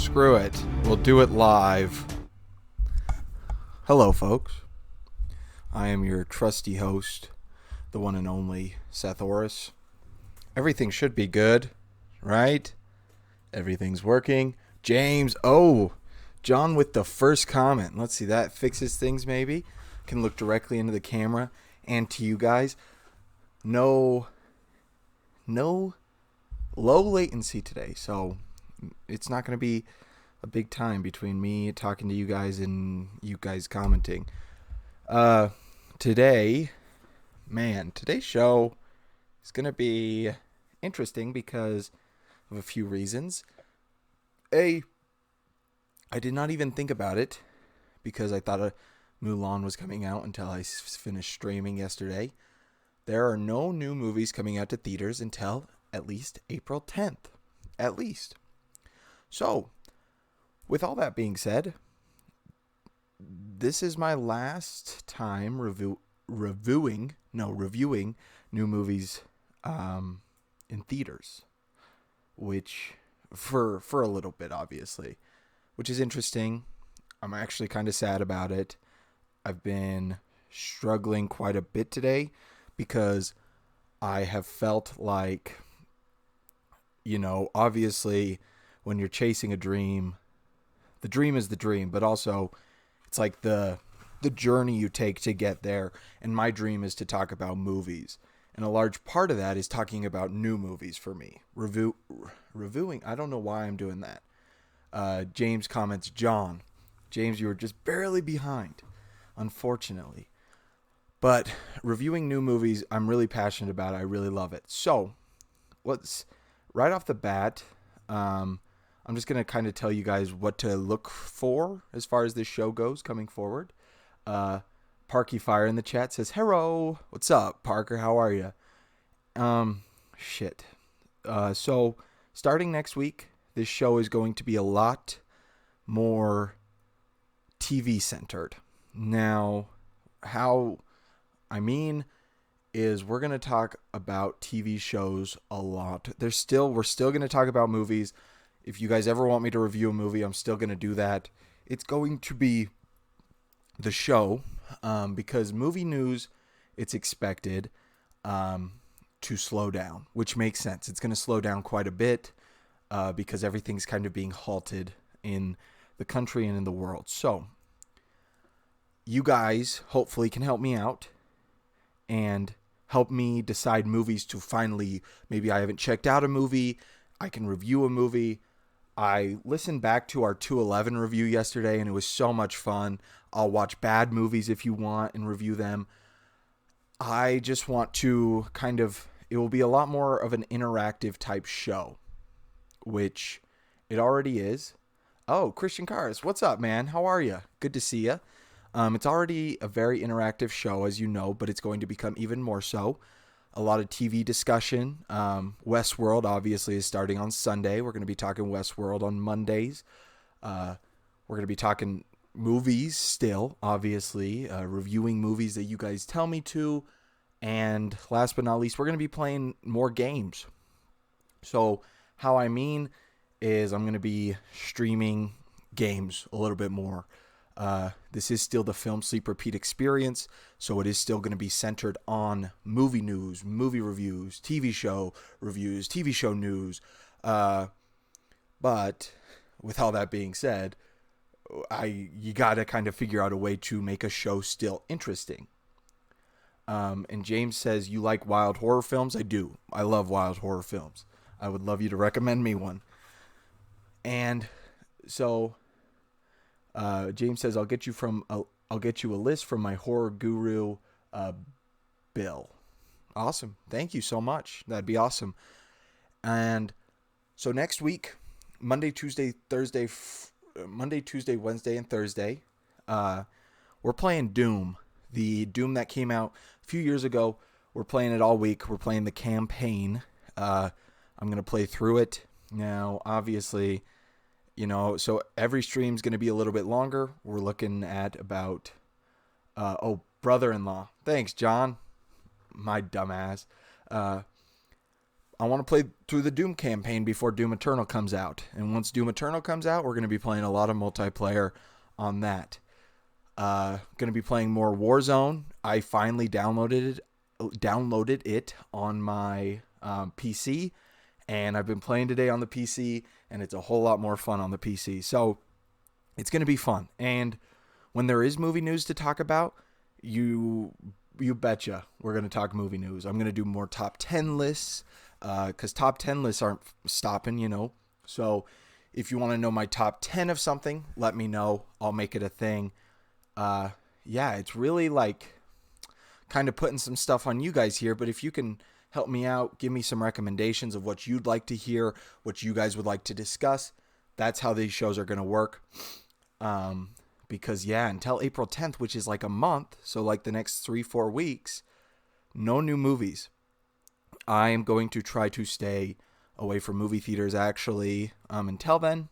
Screw it. We'll do it live. Hello, folks. I am your trusty host, the one and only Seth Orris. Everything should be good, right? Everything's working. James, John with the first comment. Let's see, that fixes things maybe. Can look directly into the camera and to you guys. No low latency today, so it's not going to be a big time between me talking to you guys and you guys commenting. Today's show is going to be interesting because of a few reasons. I did not even think about it because I thought Mulan was coming out until I finished streaming yesterday. There are no new movies coming out to theaters until at least April 10th. At least. So, with all that being said, this is my last time reviewing new movies in theaters, which for a little bit, obviously, which is interesting. I'm actually kind of sad about it. I've been struggling quite a bit today because I have felt like, obviously when you're chasing a dream, the dream is the dream, but also it's like the journey you take to get there. And my dream is to talk about movies. And a large part of that is talking about new movies for me. Reviewing, I don't know why I'm doing that. James comments, James, you were just barely behind, unfortunately. But reviewing new movies, I'm really passionate about it. I really love it. So, right off the bat, I'm just going to kind of tell you guys what to look for as far as this show goes coming forward. Parky Fire in the chat says, hello, what's up, Parker? How are you? So, starting next week, this show is going to be a lot more TV-centered. Now, how I mean is we're going to talk about TV shows a lot. We're still going to talk about movies. If you guys ever want me to review a movie, I'm still going to do that. It's going to be the show because movie news, it's expected to slow down, which makes sense. It's going to slow down quite a bit because everything's kind of being halted in the country and in the world. So you guys hopefully can help me out and help me decide movies to finally, maybe I haven't checked out a movie, I can review a movie. I listened back to our 211 review yesterday and it was so much fun. I'll watch bad movies if you want and review them. I just want to it will be a lot more of an interactive type show, which it already is. Oh, Christian Cars, what's up, man? How are you? Good to see you. It's already a very interactive show, as you know, but it's going to become even more so. A lot of TV discussion. Westworld, obviously, is starting on Sunday. We're going to be talking Westworld on Mondays. We're going to be talking movies still, obviously. Reviewing movies that you guys tell me to. And last but not least, we're going to be playing more games. So how I mean is I'm going to be streaming games a little bit more. This is still the Film Sleep Repeat experience, so it is still going to be centered on movie news, movie reviews, TV show reviews, TV show news. But with all that being said, you got to kind of figure out a way to make a show still interesting. And James says, you like wild horror films? I do. I love wild horror films. I would love you to recommend me one. And so James says, I'll get you a list from my horror guru, Bill. Awesome. Thank you so much. That'd be awesome. And so next week, Monday, Tuesday, Wednesday, and Thursday, we're playing Doom. The Doom that came out a few years ago. We're playing it all week. We're playing the campaign. I'm going to play through it. Now, obviously, so every stream's going to be a little bit longer. We're looking at about, brother-in-law. Thanks, John. My dumbass. I want to play through the Doom campaign before Doom Eternal comes out. And once Doom Eternal comes out, we're going to be playing a lot of multiplayer on that. Going to be playing more Warzone. I finally downloaded it on my PC, and I've been playing today on the PC, and it's a whole lot more fun on the PC. So it's going to be fun. And when there is movie news to talk about, you betcha we're going to talk movie news. I'm going to do more top 10 lists, because top 10 lists aren't stopping. So if you want to know my top 10 of something, let me know. I'll make it a thing. It's really like kind of putting some stuff on you guys here, but if you can help me out, give me some recommendations of what you'd like to hear, what you guys would like to discuss, that's how these shows are going to work. Because until April 10th, which is like a month, so like the next 3-4 weeks, no new movies. I am going to try to stay away from movie theaters actually until then,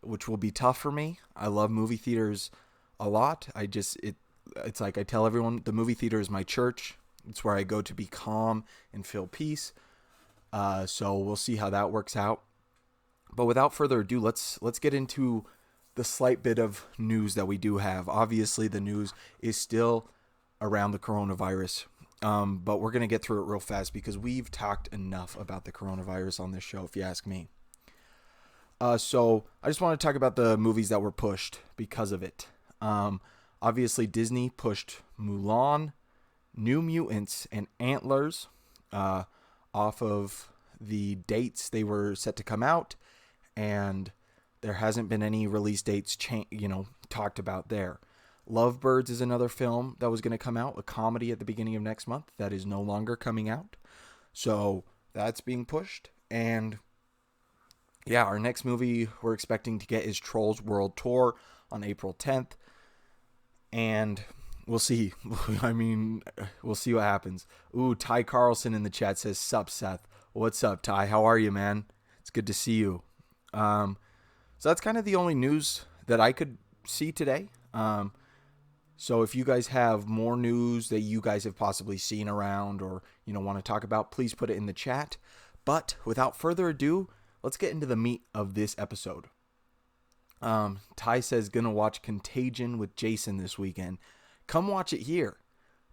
which will be tough for me. I love movie theaters a lot. It's like I tell everyone, the movie theater is my church. It's where I go to be calm and feel peace. So we'll see how that works out. But without further ado, let's get into the slight bit of news that we do have. Obviously, the news is still around the coronavirus. But we're going to get through it real fast because we've talked enough about the coronavirus on this show, if you ask me. So I just want to talk about the movies that were pushed because of it. Obviously, Disney pushed Mulan, New Mutants, and Antlers off of the dates they were set to come out, and there hasn't been any release dates talked about there. Lovebirds is another film that was going to come out, a comedy at the beginning of next month that is no longer coming out. So that's being pushed. And our next movie we're expecting to get is Trolls World Tour on April 10th. And we'll see. We'll see what happens. Ooh, Ty Carlson in the chat says, "Sup, Seth." What's up, Ty? How are you, man? It's good to see you. So that's kind of the only news that I could see today. So if you guys have more news that you guys have possibly seen around or, want to talk about, please put it in the chat. But without further ado, let's get into the meat of this episode. Ty says, gonna watch Contagion with Jason this weekend. Come watch it here.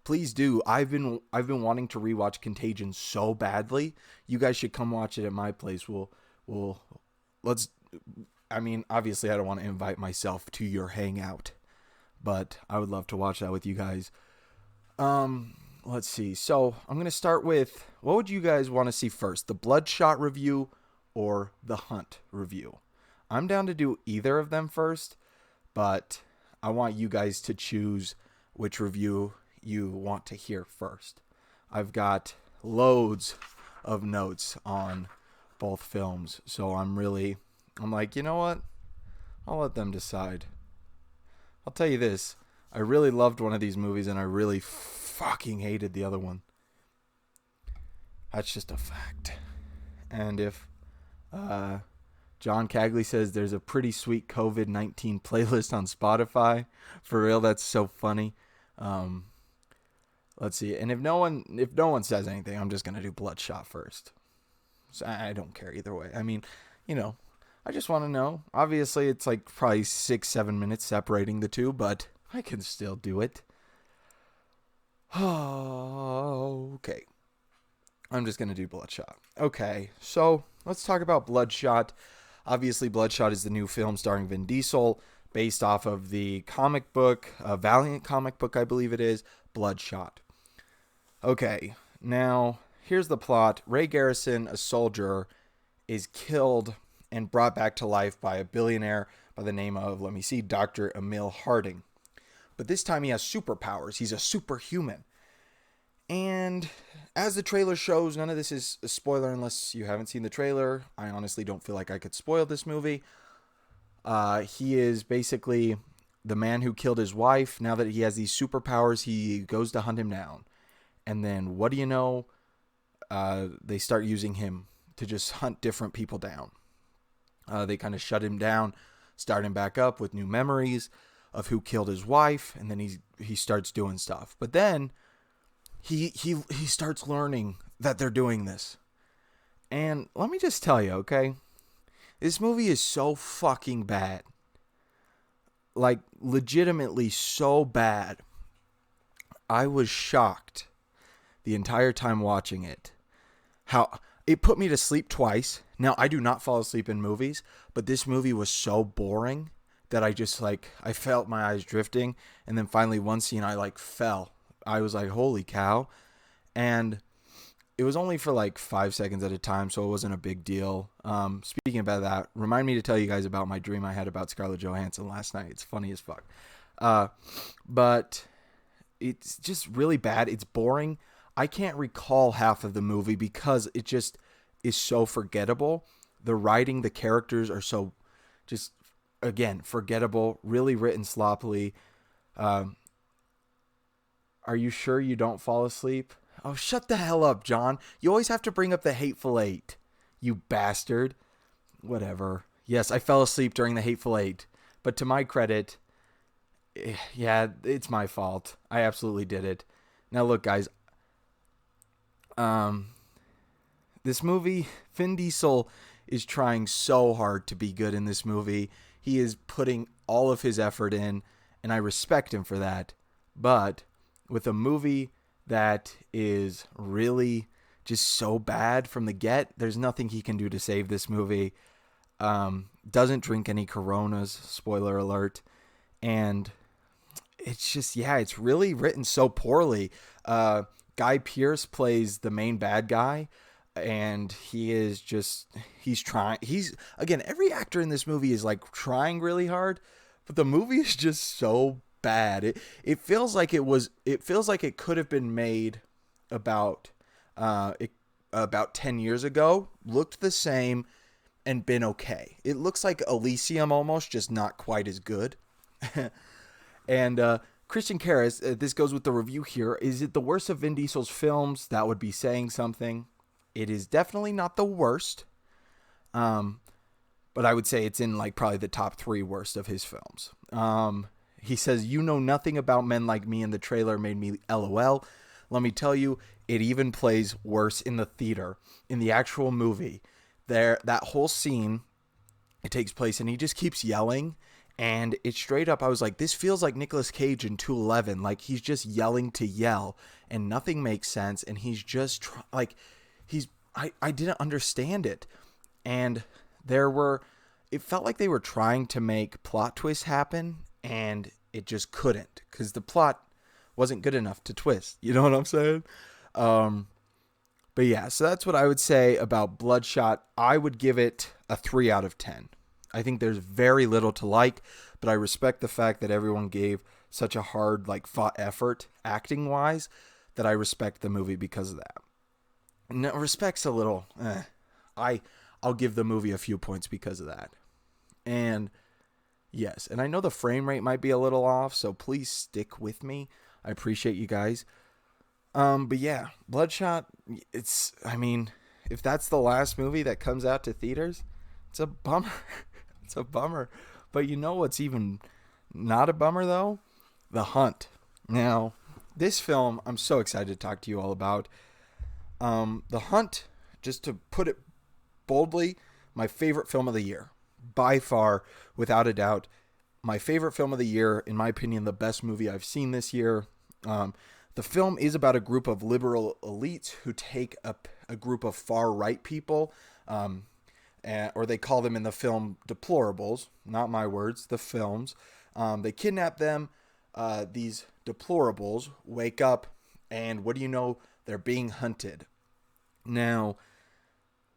Please do. I've been wanting to rewatch Contagion so badly. You guys should come watch it at my place. Obviously I don't want to invite myself to your hangout, but I would love to watch that with you guys. Let's see. So I'm going to start with, what would you guys want to see first? The Bloodshot review or the Hunt review? I'm down to do either of them first, but I want you guys to choose which review you want to hear first. I've got loads of notes on both films, so I'm like, you know what? I'll let them decide. I'll tell you this. I really loved one of these movies, and I really fucking hated the other one. That's just a fact. And if John Cagley says there's a pretty sweet COVID-19 playlist on Spotify, for real, that's so funny. Let's see. And if no one says anything, I'm just going to do Bloodshot first. So I don't care either way. I just want to know. Obviously, it's like probably 6-7 minutes separating the two, but I can still do it. Okay. I'm just going to do Bloodshot. Okay, so let's talk about Bloodshot. Obviously, Bloodshot is the new film starring Vin Diesel, based off of the comic book, a Valiant comic book, I believe it is, Bloodshot. Okay, now, here's the plot. Ray Garrison, a soldier, is killed and brought back to life by a billionaire by the name of, Dr. Emil Harding. But this time he has superpowers. He's a superhuman. And as the trailer shows, none of this is a spoiler unless you haven't seen the trailer. I honestly don't feel like I could spoil this movie. He is basically the man who killed his wife. Now that he has these superpowers, he goes to hunt him down. And then, what do you know? They start using him to just hunt different people down. They kind of shut him down, start him back up with new memories of who killed his wife, and then he starts doing stuff. But then he starts learning that they're doing this. And let me just tell you, okay? This movie is so fucking bad. Like, legitimately so bad. I was shocked the entire time watching it. How it put me to sleep twice. Now, I do not fall asleep in movies, but this movie was so boring that I just I felt my eyes drifting. And then finally one scene I fell. I was like, holy cow. And it was only for 5 seconds at a time, so it wasn't a big deal. Speaking about that, remind me to tell you guys about my dream I had about Scarlett Johansson last night. It's funny as fuck. But it's just really bad. It's boring. I can't recall half of the movie because it just is so forgettable. The writing, the characters are so just, again, forgettable, really written sloppily. Are you sure you don't fall asleep? Oh, shut the hell up, John. You always have to bring up the Hateful Eight. You bastard. Whatever. Yes, I fell asleep during the Hateful Eight. But to my credit, yeah, it's my fault. I absolutely did it. Now look, guys. This movie, Vin Diesel is trying so hard to be good in this movie. He is putting all of his effort in, and I respect him for that. But with a movie that is really just so bad from the get, there's nothing he can do to save this movie. Doesn't drink any Coronas, spoiler alert. And it's just, yeah, it's really written so poorly. Guy Pearce plays the main bad guy, and he's trying. Again, every actor in this movie is trying really hard, but the movie is just so bad. It feels like it could have been made about 10 years ago, looked the same, and been okay. It looks like Elysium almost, just not quite as good. And Christian Karras, this goes with the review here. Is it the worst of Vin Diesel's films? That would be saying something. It is definitely not the worst. But I would say it's in probably the top 3 worst of his films. He says, "You know nothing about men like me," in the trailer made me LOL. Let me tell you, it even plays worse in the theater. In the actual movie, that whole scene, it takes place and he just keeps yelling. And it's straight up, I was like, this feels like Nicolas Cage in 211. He's just yelling to yell and nothing makes sense. And he's just I didn't understand it. And it felt like they were trying to make plot twists happen, and it just couldn't because the plot wasn't good enough to twist. You know what I'm saying? But yeah, so that's what I would say about Bloodshot. I would give it a 3 out of 10. I think there's very little to like, but I respect the fact that everyone gave such a hard, fought effort acting-wise that I respect the movie because of that. No, respect's a little, I'll give the movie a few points because of that. And yes, and I know the frame rate might be a little off, so please stick with me. I appreciate you guys. But yeah, Bloodshot, if that's the last movie that comes out to theaters, it's a bummer. It's a bummer. But you know what's even not a bummer, though? The Hunt. Now, this film, I'm so excited to talk to you all about. The Hunt, just to put it boldly, my favorite film of the year. By far, without a doubt, my favorite film of the year. In my opinion, the best movie I've seen this year. The film is about a group of liberal elites who take a group of far-right people, or they call them in the film deplorables, not my words, the film's. They kidnap them. These deplorables wake up, and what do you know? They're being hunted. Now,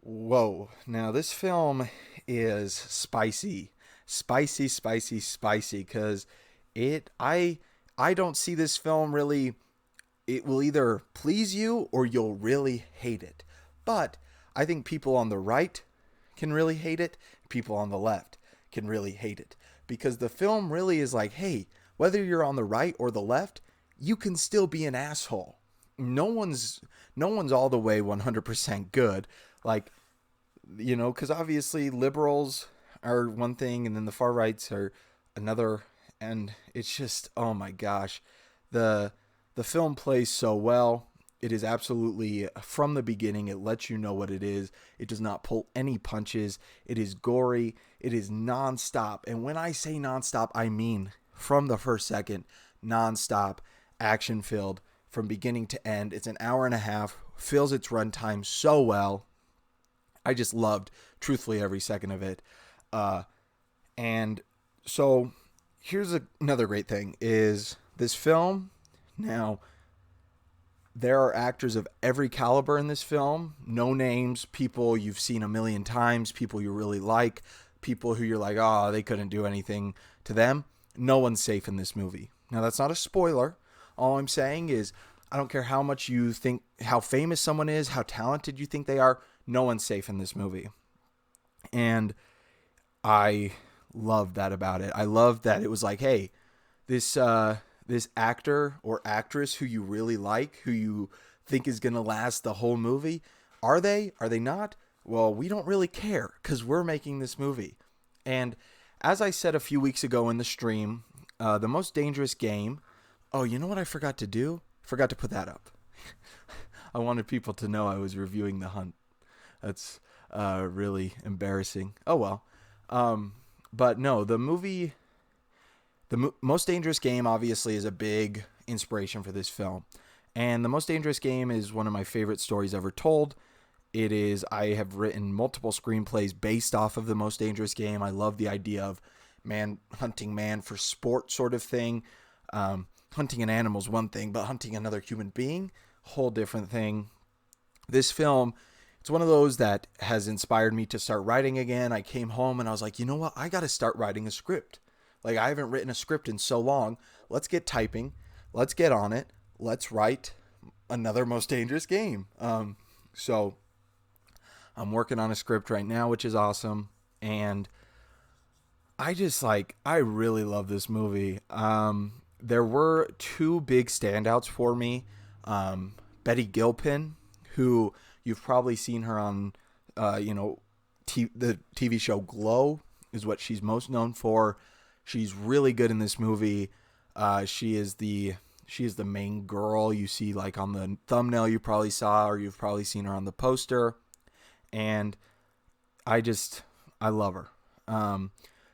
whoa. Now, this film is spicy. Spicy, spicy, spicy, because I don't see this film really. It will either please you or you'll really hate it. But I think people on the right can really hate it. People on the left can really hate it. Because the film really is hey, whether you're on the right or the left, you can still be an asshole. No one's all the way 100% good. Because obviously liberals are one thing and then the far rights are another. And it's just, oh my gosh. The film plays so well. It is absolutely, from the beginning, it lets you know what it is. It does not pull any punches. It is gory. It is nonstop. And when I say nonstop, I mean from the first second, nonstop, action filled from beginning to end. It's an hour and a half, fills its runtime so well. I just loved, truthfully, every second of it. And so here's another great thing is this film. Now, there are actors of every caliber in this film. No names, people you've seen a million times, people you really like, people who you're like, oh, they couldn't do anything to them. No one's safe in this movie. Now, that's not a spoiler. All I'm saying is, I don't care how much you think, how famous someone is, how talented you think they are, no one's safe in this movie. And I love that about it. I love that it was like, hey, this actor or actress who you really like, who you think is going to last the whole movie, are they? Are they not? Well, we don't really care because we're making this movie. And as I said a few weeks ago in the stream, The Most Dangerous Game. Oh, you know what I forgot to do? Forgot to put that up. I wanted people to know I was reviewing The Hunt. That's really embarrassing. Oh, well. But no, the movie, Most Dangerous Game obviously is a big inspiration for this film. And The Most Dangerous Game is one of my favorite stories ever told. I have written multiple screenplays based off of The Most Dangerous Game. I love the idea of man hunting man for sport sort of thing. Hunting an animal is one thing, but hunting another human being, whole different thing. This film, it's one of those that has inspired me to start writing again. I came home and I was like, you know what? I got to start writing a script. Like, I haven't written a script in so long. Let's get typing. Let's get on it. Let's write another Most Dangerous Game. So I'm working on a script right now, which is awesome. And I really love this movie. There were two big standouts for me. Betty Gilpin, who you've probably seen her on, the TV show Glow is what she's most known for. She's really good in this movie. She is the main girl you see like on the thumbnail you probably saw, or you've probably seen her on the poster. And I love her.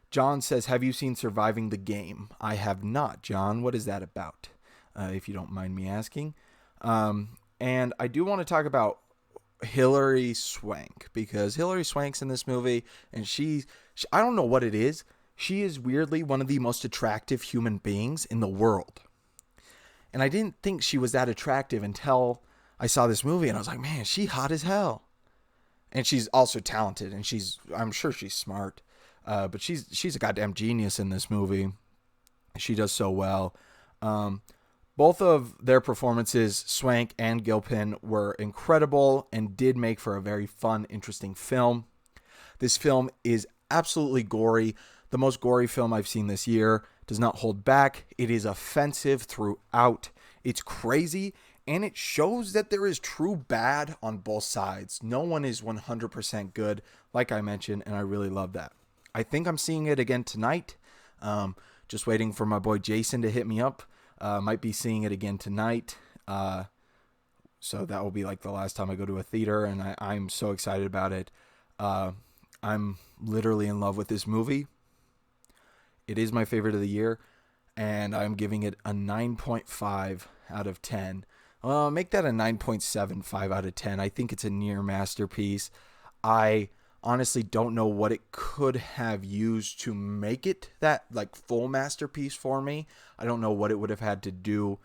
John says, have you seen Surviving the Game? I have not, John. What is that about? If you don't mind me asking. And I do want to talk about Hilary Swank, because Hilary Swank's in this movie, and she I don't know what it is. She is weirdly one of the most attractive human beings in the world. And I didn't think she was that attractive until I saw this movie, and I was like, man, she hot as hell. And she's also talented, and I'm sure she's smart. But she's a goddamn genius in this movie. She does so well. Both of their performances, Swank and Gilpin, were incredible and did make for a very fun, interesting film. This film is absolutely gory. The most gory film I've seen this year. Does not hold back. It is offensive throughout. It's crazy, and it shows that there is true bad on both sides. No one is 100% good, like I mentioned, and I really love that. I think I'm seeing it again tonight. Just waiting for my boy Jason to hit me up. Might be seeing it again tonight. So that will be like the last time I go to a theater, and I'm so excited about it. I'm literally in love with this movie. It is my favorite of the year, and I'm giving it a 9.5 out of 10. Make that a 9.75 out of 10. I think it's a near masterpiece. I honestly don't know what it could have used to make it that like full masterpiece for me. I don't know what it would have had to do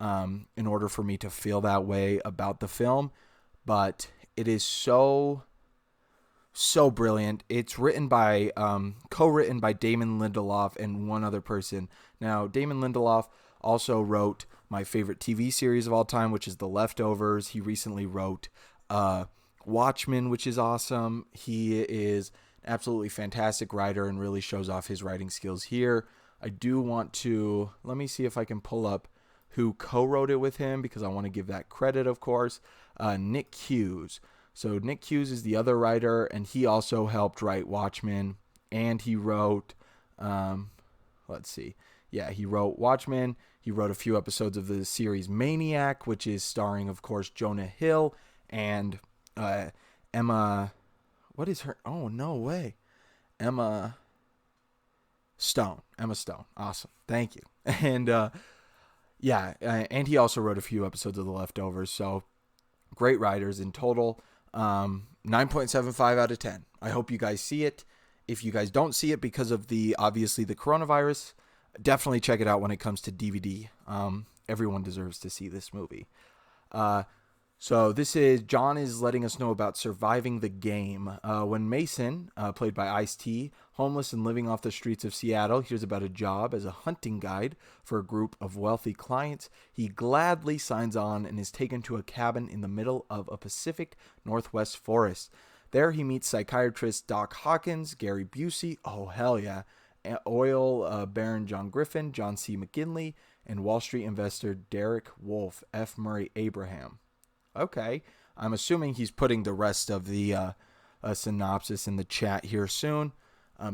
in order for me to feel that way about the film, but it is so brilliant. It's written by co-written by Damon Lindelof and one other person. Now, Damon Lindelof also wrote my favorite TV series of all time, which is The Leftovers. He recently wrote Watchmen, which is awesome. He is an absolutely fantastic writer and really shows off his writing skills here. I do want to, let me see if I can pull up who co-wrote it with him, because I want to give that credit, of course. Nick Hughes. So Nick Hughes is the other writer, and he also helped write Watchmen, and he wrote, he wrote Watchmen. He wrote a few episodes of the series Maniac, which is starring, of course, Jonah Hill and Emma. What is her? Oh, no way. Emma Stone. Emma Stone. Awesome. Thank you. And and he also wrote a few episodes of The Leftovers. So great writers in total. 9.75 out of 10. I hope you guys see it. If you guys don't see it because of obviously the coronavirus, definitely check it out when it comes to DVD. Everyone deserves to see this movie. So John is letting us know about surviving the game. When Mason, played by Ice-T, homeless and living off the streets of Seattle, hears about a job as a hunting guide for a group of wealthy clients, he gladly signs on and is taken to a cabin in the middle of a Pacific Northwest forest. There he meets psychiatrist Doc Hawkins, Gary Busey, oh hell yeah, oil baron John Griffin, John C. McGinley, and Wall Street investor Derek Wolfe, F. Murray Abraham. Okay, I'm assuming he's putting the rest of the synopsis in the chat here soon.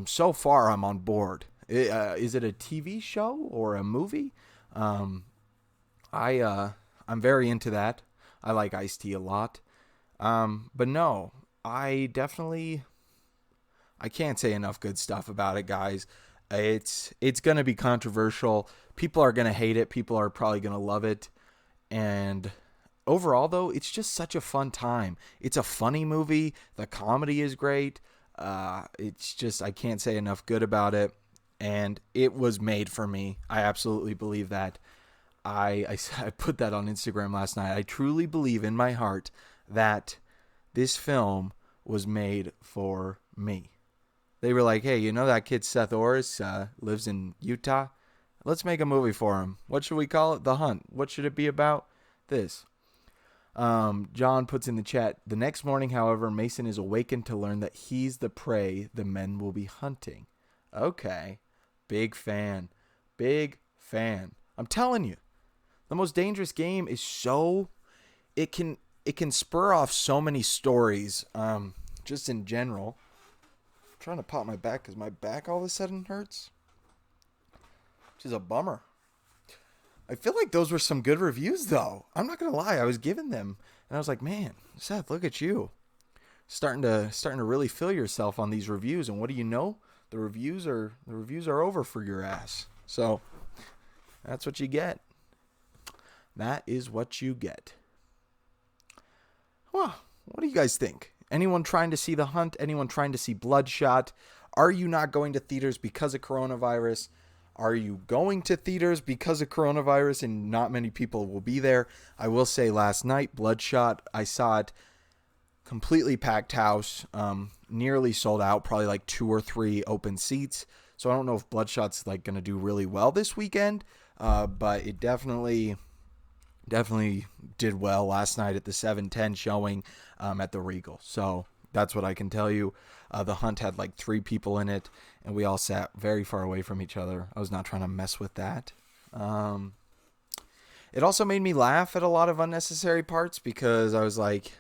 So far, I'm on board. Is it a TV show or a movie? I'm very into that. I like Ice-T a lot. But no, I can't say enough good stuff about it, guys. It's gonna be controversial. People are gonna hate it. People are probably gonna love it, and overall, though, it's just such a fun time. It's a funny movie. The comedy is great. It's just, I can't say enough good about it. And it was made for me. I absolutely believe that. I put that on Instagram last night. I truly believe in my heart that this film was made for me. They were like, hey, you know that kid Seth Orris lives in Utah? Let's make a movie for him. What should we call it? The Hunt. What should it be about? This. John puts in the chat, the next morning, however, Mason is awakened to learn that he's the prey the men will be hunting. Okay. Big fan. Big fan. I'm telling you, the Most Dangerous Game is it can spur off so many stories, just in general. I'm trying to pop my back because my back all of a sudden hurts, which is a bummer. I feel like those were some good reviews, though. I'm not gonna lie, I was giving them, and I was like, "Man, Seth, look at you, starting to really feel yourself on these reviews." And what do you know? The reviews are over for your ass. So that's what you get. That is what you get. Well, what do you guys think? Anyone trying to see The Hunt? Anyone trying to see Bloodshot? Are you not going to theaters because of coronavirus? Are you going to theaters because of coronavirus and not many people will be there? I will say last night, Bloodshot, I saw it completely packed house, nearly sold out, probably like 2 or 3 open seats. So I don't know if Bloodshot's like going to do really well this weekend, but it definitely did well last night at the 7:10 showing at the Regal. So that's what I can tell you. The Hunt had like 3 people in it, and we all sat very far away from each other. I was not trying to mess with that. It also made me laugh at a lot of unnecessary parts because I was like,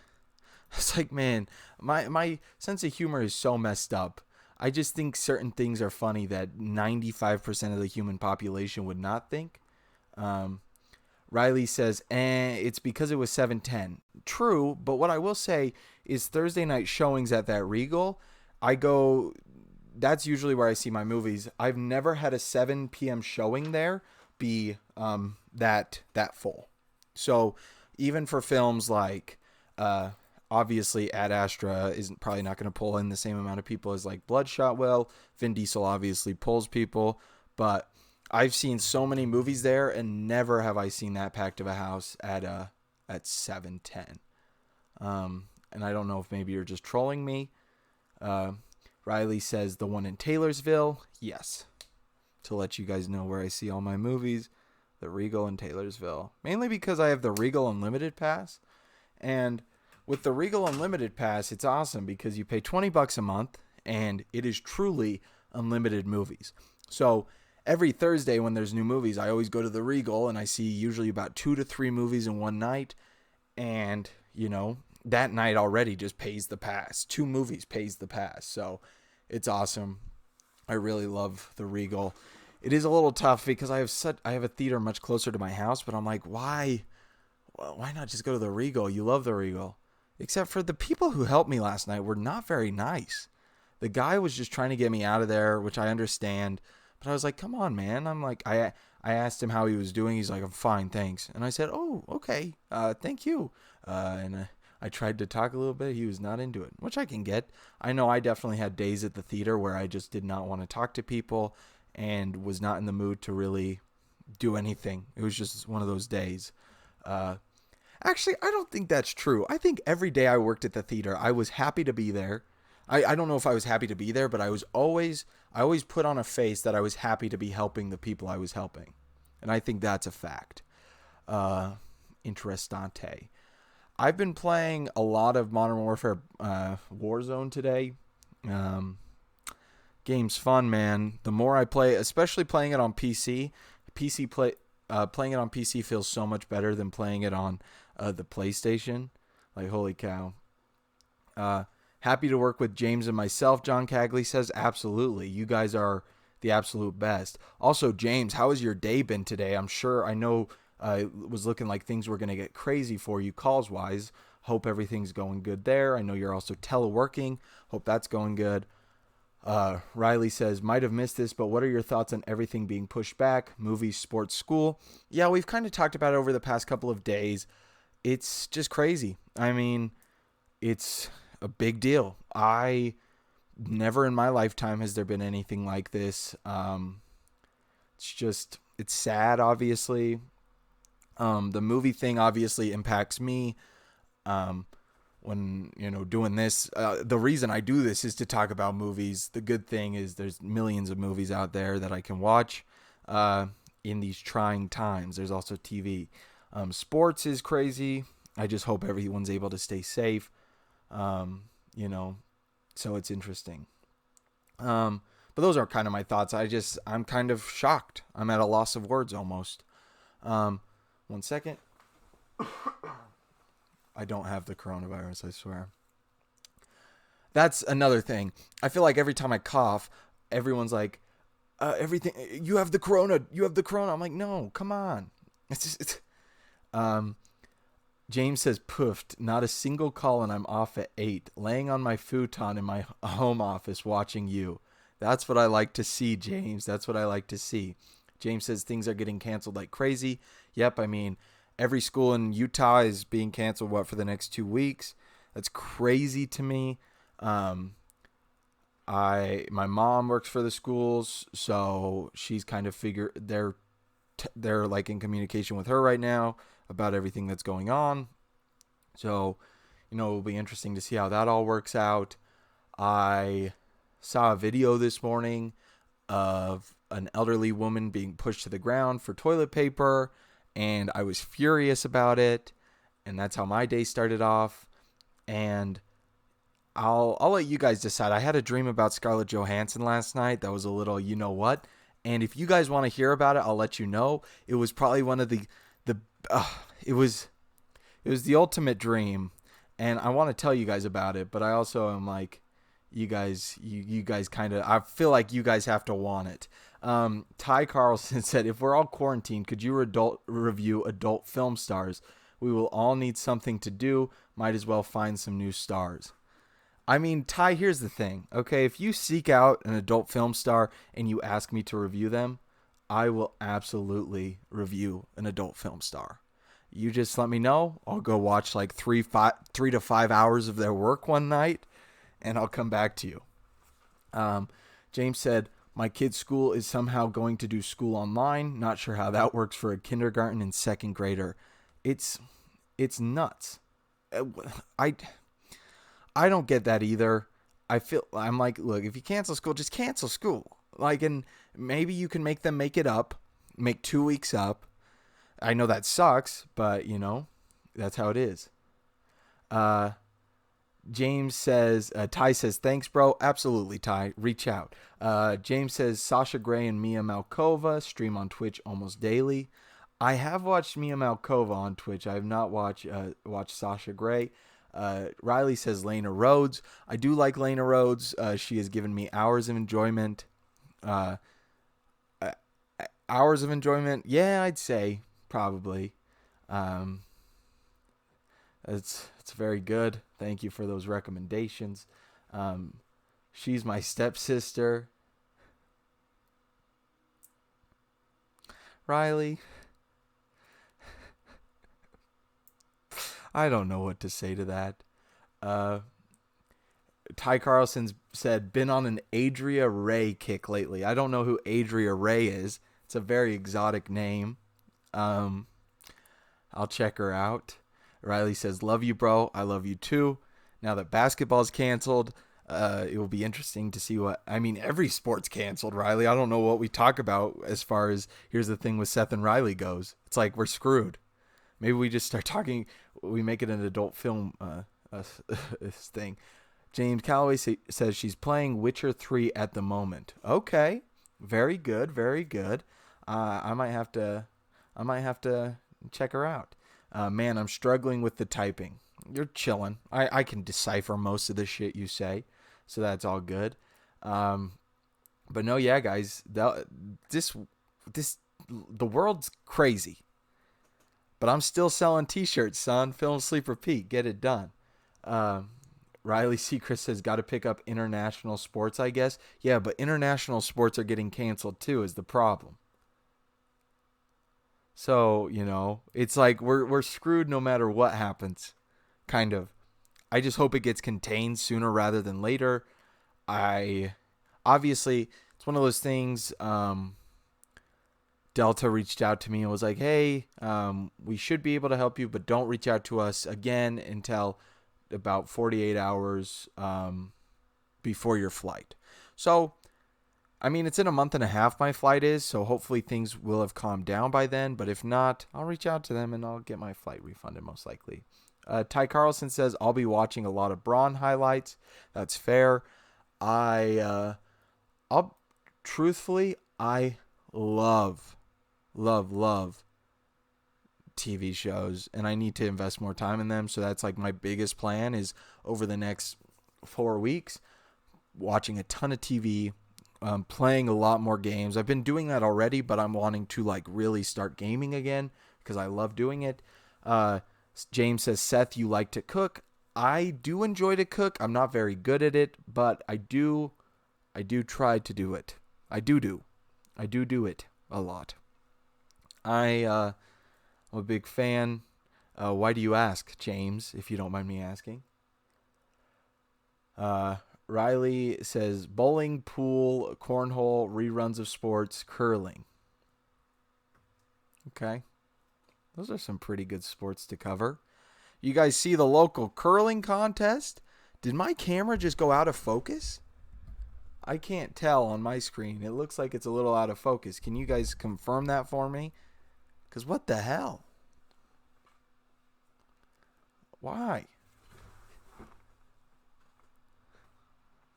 man, my sense of humor is so messed up. I just think certain things are funny that 95% of the human population would not think. Riley says, it's because it was 7:10. True, but what I will say is Thursday night showings at that Regal, that's usually where I see my movies. I've never had a 7 p.m. showing there be that full. So even for films like, obviously Ad Astra isn't probably not going to pull in the same amount of people as like Bloodshot will. Vin Diesel obviously pulls people, but I've seen so many movies there, and never have I seen that packed of a house at 7:10. And I don't know if maybe you're just trolling me. Riley says the one in Taylorsville. Yes. To let you guys know where I see all my movies, the Regal in Taylorsville. Mainly because I have the Regal Unlimited Pass. And with the Regal Unlimited Pass, it's awesome because you pay $20 a month, and it is truly unlimited movies. So every Thursday when there's new movies, I always go to the Regal, and I see usually about 2 to 3 movies in one night. And, that night already just pays the pass. 2 movies pays the pass. So it's awesome. I really love the Regal. it is a little tough because I have a theater much closer to my house, but I'm like, why? Well, why not just go to the Regal? You love the Regal. Except for the people who helped me last night were not very nice. The guy was just trying to get me out of there, which I understand. But I was like, come on, man. I asked him how he was doing. He's like, I'm fine, thanks. And I said, oh, okay, thank you. I tried to talk a little bit. He was not into it, which I can get. I know I definitely had days at the theater where I just did not want to talk to people and was not in the mood to really do anything. It was just one of those days. Actually, I don't think that's true. I think every day I worked at the theater, I was happy to be there. I don't know if I was happy to be there, but I always put on a face that I was happy to be helping the people I was helping. And I think that's a fact. Interessante. I've been playing a lot of Modern Warfare Warzone today. Game's fun, man. The more I play, especially playing it on PC, playing it on PC feels so much better than playing it on the PlayStation. Like, holy cow. Happy to work with James and myself, John Cagley says. Absolutely. You guys are the absolute best. Also, James, how has your day been today? I know it was looking like things were going to get crazy for you calls-wise. Hope everything's going good there. I know you're also teleworking. Hope that's going good. Riley says, might have missed this, but what are your thoughts on everything being pushed back? Movies, sports, school? Yeah, we've kind of talked about it over the past couple of days. It's just crazy. I mean, it's a big deal. Never in my lifetime has there been anything like this. It's sad, obviously. The movie thing obviously impacts me. When, doing this, the reason I do this is to talk about movies. The good thing is there's millions of movies out there that I can watch, in these trying times. There's also TV. Sports is crazy. I just hope everyone's able to stay safe. So it's interesting. But those are kind of my thoughts. I'm kind of shocked. I'm at a loss of words almost. 1 second. I don't have the coronavirus, I swear. That's another thing. I feel like every time I cough, everyone's like, everything, you have the corona. I'm like, no, come on. James says, poofed, not a single call and I'm off at 8, laying on my futon in my home office watching you. That's what I like to see, James. That's what I like to see. James says things are getting canceled like crazy. Yep, I mean, every school in Utah is being canceled, for the next 2 weeks. That's crazy to me. My mom works for the schools, so she's kind of they're like in communication with her right now about everything that's going on. So, it'll be interesting to see how that all works out. I saw a video this morning of an elderly woman being pushed to the ground for toilet paper, and I was furious about it, and that's how my day started off. And I'll let you guys decide. I had a dream about Scarlett Johansson last night that was a little what, and if you guys want to hear about it, I'll let you know. It was probably one of it was the ultimate dream, and I want to tell you guys about it, but I also am like, you guys kind of, I feel like you guys have to want it. Ty Carlson said, if we're all quarantined, could you review adult film stars? We will all need something to do. Might as well find some new stars. I mean, Ty, here's the thing. Okay, if you seek out an adult film star and you ask me to review them, I will absolutely review an adult film star. You just let me know. I'll go watch like 3 to 5 hours of their work one night, and I'll come back to you. James said, my kid's school is somehow going to do school online. Not sure how that works for a kindergarten and second grader. It's nuts. I don't get that either. I'm like, look, if you cancel school, just cancel school. Like, and maybe you can make them make it up, make 2 weeks up. I know that sucks, but that's how it is. James says, Ty says, thanks, bro. Absolutely, Ty. Reach out. James says, Sasha Grey and Mia Malkova stream on Twitch almost daily. I have watched Mia Malkova on Twitch. I have not watched Sasha Grey. Riley says, Lena Rhodes. I do like Lena Rhodes. She has given me hours of enjoyment. hours of enjoyment, yeah, I'd say probably. Um, it's very good. Thank you for those recommendations. Um, she's my stepsister. Riley, I don't know what to say to that. Uh, Ty Carlson said, been on an Adria Ray kick lately. I don't know who Adria Ray is. It's a very exotic name. Um, I'll check her out. Riley says, love you, bro. I love you too. Now that basketball's canceled, it will be interesting to see what. I mean, every sport's canceled, Riley. I don't know what we talk about as far as here's the thing with Seth and Riley goes. It's like we're screwed. Maybe we just start talking. We make it an adult film thing. James Calloway says she's playing Witcher 3 at the moment. Okay, very good, very good. I might have to check her out. Man, I'm struggling with the typing. You're chilling. I can decipher most of the shit you say, so that's all good. But no, yeah, guys, this the world's crazy. But I'm still selling T-shirts, son. Film, sleep, repeat. Get it done. Riley Seacrest says, got to pick up international sports, I guess. Yeah, but international sports are getting canceled too is the problem. So, it's like we're screwed no matter what happens, kind of. I just hope it gets contained sooner rather than later. Obviously, it's one of those things. Delta reached out to me and was like, hey, we should be able to help you, but don't reach out to us again until about 48 hours before your flight. So, I mean, it's in a month and a half my flight is, so hopefully things will have calmed down by then. But if not, I'll reach out to them and I'll get my flight refunded most likely. Ty Carlson says, I'll be watching a lot of Braun highlights. That's fair. I'll truthfully, I love TV shows, and I need to invest more time in them. So that's like my biggest plan is over the next 4 weeks, watching a ton of TV, playing a lot more games. I've been doing that already, but I'm wanting to like really start gaming again because I love doing it. James says, Seth, you like to cook. I do enjoy to cook. I'm not very good at it, but I do try to do it. I do it a lot. I'm a big fan. Why do you ask, James, if you don't mind me asking? Riley says bowling, pool, cornhole, reruns of sports, curling. Okay. Those are some pretty good sports to cover. You guys see the local curling contest? Did my camera just go out of focus? I can't tell on my screen. It looks like it's a little out of focus. Can you guys confirm that for me? Because what the hell? Why?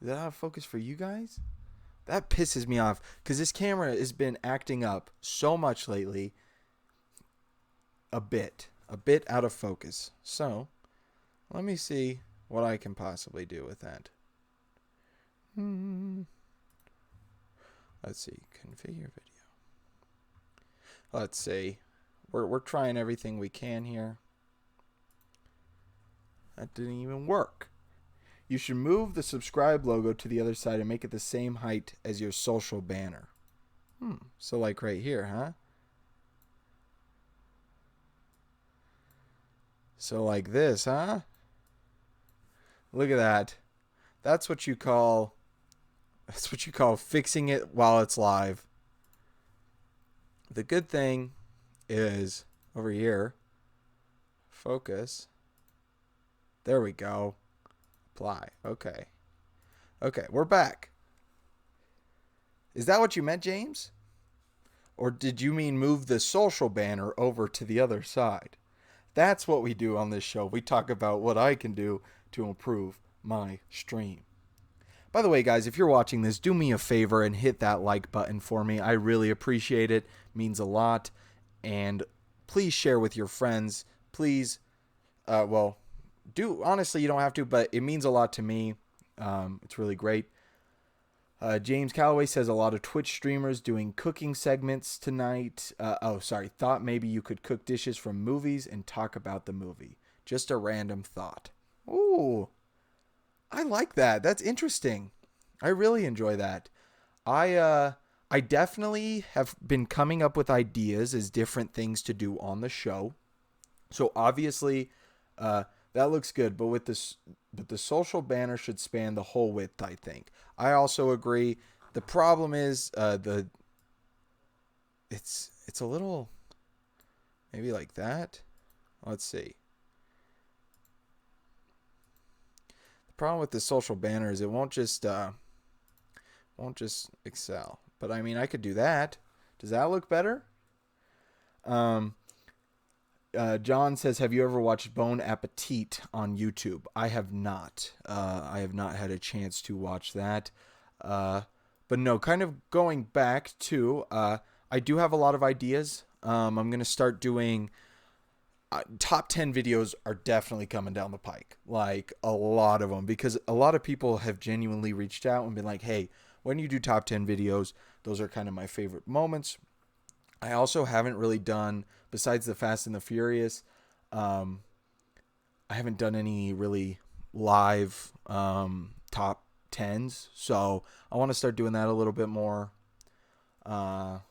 Is that out of focus for you guys? That pisses me off because this camera has been acting up so much lately. A bit out of focus. So, let me see what I can possibly do with that. Let's see. Configure video. Let's see. We're trying everything we can here. That didn't even work. You should move the subscribe logo to the other side and make it the same height as your social banner. So like right here, huh? So like this, huh? Look at that. That's what you call fixing it while it's live. The good thing is over here. Focus. There we go. Apply. Okay, we're back. Is that what you meant, James? Or did you mean move the social banner over to the other side? That's what we do on this show. We talk about what I can do to improve my stream. By the way, guys, if you're watching this, do me a favor and hit that like button for me. I really appreciate it. It means a lot. And please share with your friends. Please, honestly, you don't have to, but it means a lot to me. It's really great. James Calloway says a lot of Twitch streamers doing cooking segments tonight. Thought maybe you could cook dishes from movies and talk about the movie. Just a random thought. Ooh, I like that. That's interesting. I really enjoy that. I definitely have been coming up with ideas as different things to do on the show. So obviously, that looks good. But the social banner should span the whole width, I think. I also agree. The problem is it's a little maybe like that. Let's see. The problem with the social banner is it won't just excel. But I mean, I could do that. Does that look better? John says, have you ever watched Bon Appetit on YouTube? I have not. I have not had a chance to watch that. But no, kind of going back to, I do have a lot of ideas. I'm going to start doing top 10 videos are definitely coming down the pike. Like a lot of them, because a lot of people have genuinely reached out and been like, hey, when you do top 10 videos, those are kind of my favorite moments. I also haven't really done, besides the Fast and the Furious, I haven't done any really live top 10s. So I want to start doing that a little bit more. I'm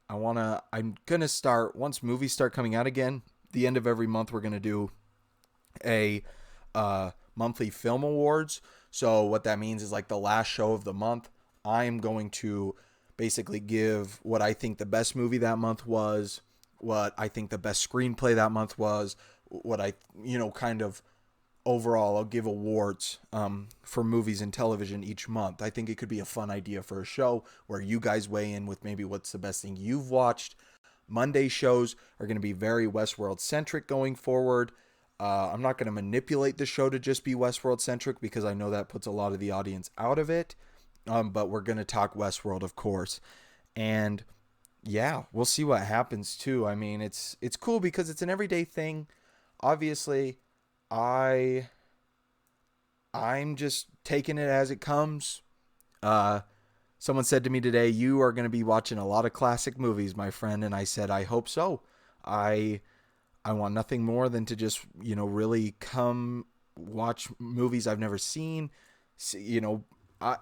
going to start, once movies start coming out again, the end of every month, we're going to do a monthly film awards. So what that means is like the last show of the month, I'm going to basically give what I think the best movie that month was, what I think the best screenplay that month was, what I, kind of overall, I'll give awards for movies and television each month. I think it could be a fun idea for a show where you guys weigh in with maybe what's the best thing you've watched. Monday shows are going to be very Westworld centric going forward. I'm not going to manipulate the show to just be Westworld centric because I know that puts a lot of the audience out of it. But we're going to talk Westworld, of course. And yeah, we'll see what happens too. I mean, it's cool because it's an everyday thing. Obviously, I'm just taking it as it comes. Someone said to me today, you are going to be watching a lot of classic movies, my friend. And I said, I hope so. I want nothing more than to just, really come watch movies I've never seen.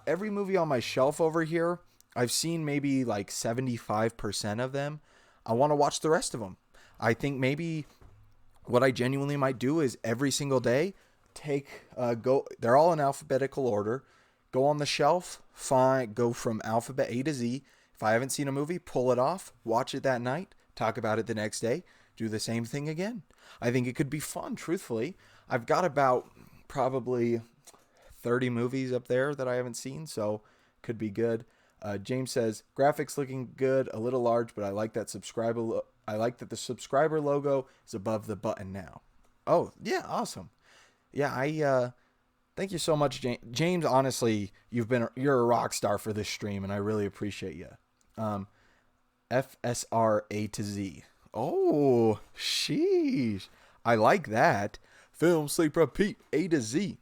Every movie on my shelf over here, I've seen maybe like 75% of them. I want to watch the rest of them. I think maybe what I genuinely might do is every single day they're all in alphabetical order. Go on the shelf, go from alphabet A to Z. If I haven't seen a movie, pull it off, watch it that night, talk about it the next day, do the same thing again. I think it could be fun, truthfully. I've got about probably 30 movies up there that I haven't seen, so could be good. James says, graphics looking good, a little large, but I like that the subscriber logo is above the button now. Oh, yeah, awesome. Yeah, thank you so much, James. James, honestly, you're a rock star for this stream, and I really appreciate you. FSR A to Z. Oh, sheesh. I like that. Film, sleep, repeat, A to Z.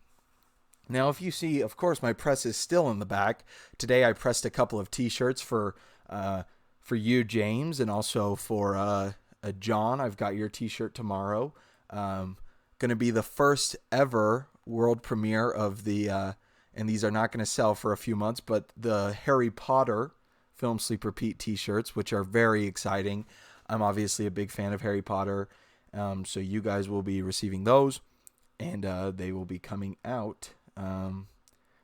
Now, if you see, of course, my press is still in the back. Today, I pressed a couple of T-shirts for you, James, and also for John. I've got your T-shirt tomorrow. Going to be the first ever world premiere of the, and these are not going to sell for a few months, but the Harry Potter Film, Sleep, Repeat T-shirts, which are very exciting. I'm obviously a big fan of Harry Potter, so you guys will be receiving those, and they will be coming out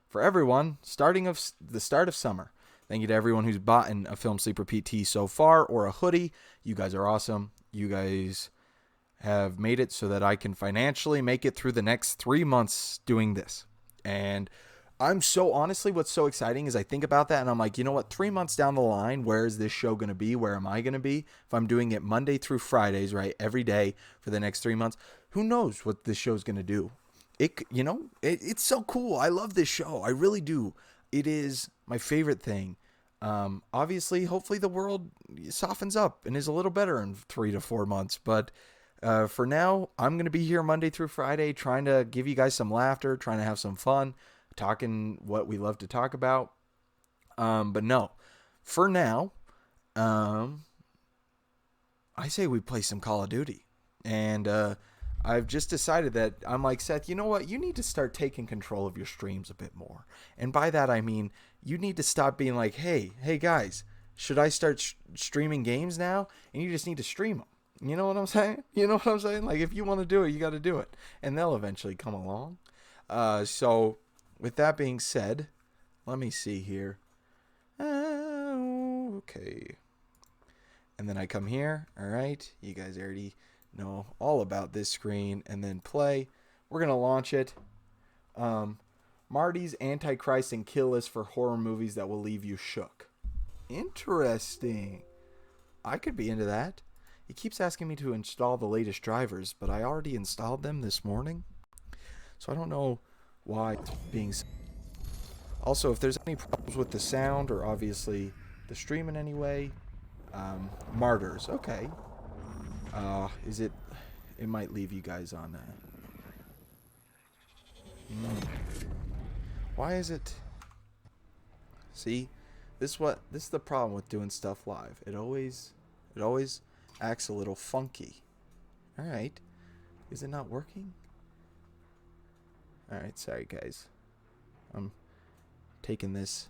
for everyone the start of summer. Thank you to everyone who's bought a Film, Sleep, Repeat tee so far, or a hoodie. You guys are awesome. You guys have made it so that I can financially make it through the next 3 months doing this. And I'm honestly, what's so exciting is I think about that and I'm like, you know what, 3 months down the line, where is this show going to be? Where am I going to be? If I'm doing it Monday through Fridays, right, every day for the next 3 months, who knows what this show's going to do? It's so cool. I love this show. I really do. It is my favorite thing. Obviously, hopefully the world softens up and is a little better in 3 to 4 months. But for now, I'm going to be here Monday through Friday trying to give you guys some laughter, trying to have some fun, talking what we love to talk about. But no, for now, um, I say we play some Call of Duty. And I've just decided that I'm like, Seth, you know what? You need to start taking control of your streams a bit more. And by that, I mean, you need to stop being like, hey guys, should I start streaming games now? And you just need to stream them. You know what I'm saying? You know what I'm saying? Like, if you want to do it, you got to do it. And they'll eventually come along. So, with that being said, let me see here. Okay. And then I come here. All right. You guys already know all about this screen. And then play. We're going to launch it. Marty's Antichrist and Kill List for horror movies that will leave you shook. Interesting. I could be into that. It keeps asking me to install the latest drivers, but I already installed them this morning. So I don't know why it's being... Also, if there's any problems with the sound or obviously the stream in any way, Martyrs. Okay. Is it... It might leave you guys on... Why is it... See? This is the problem with doing stuff live. It always acts a little funky. Alright. Is it not working? Alright, sorry guys. I'm taking this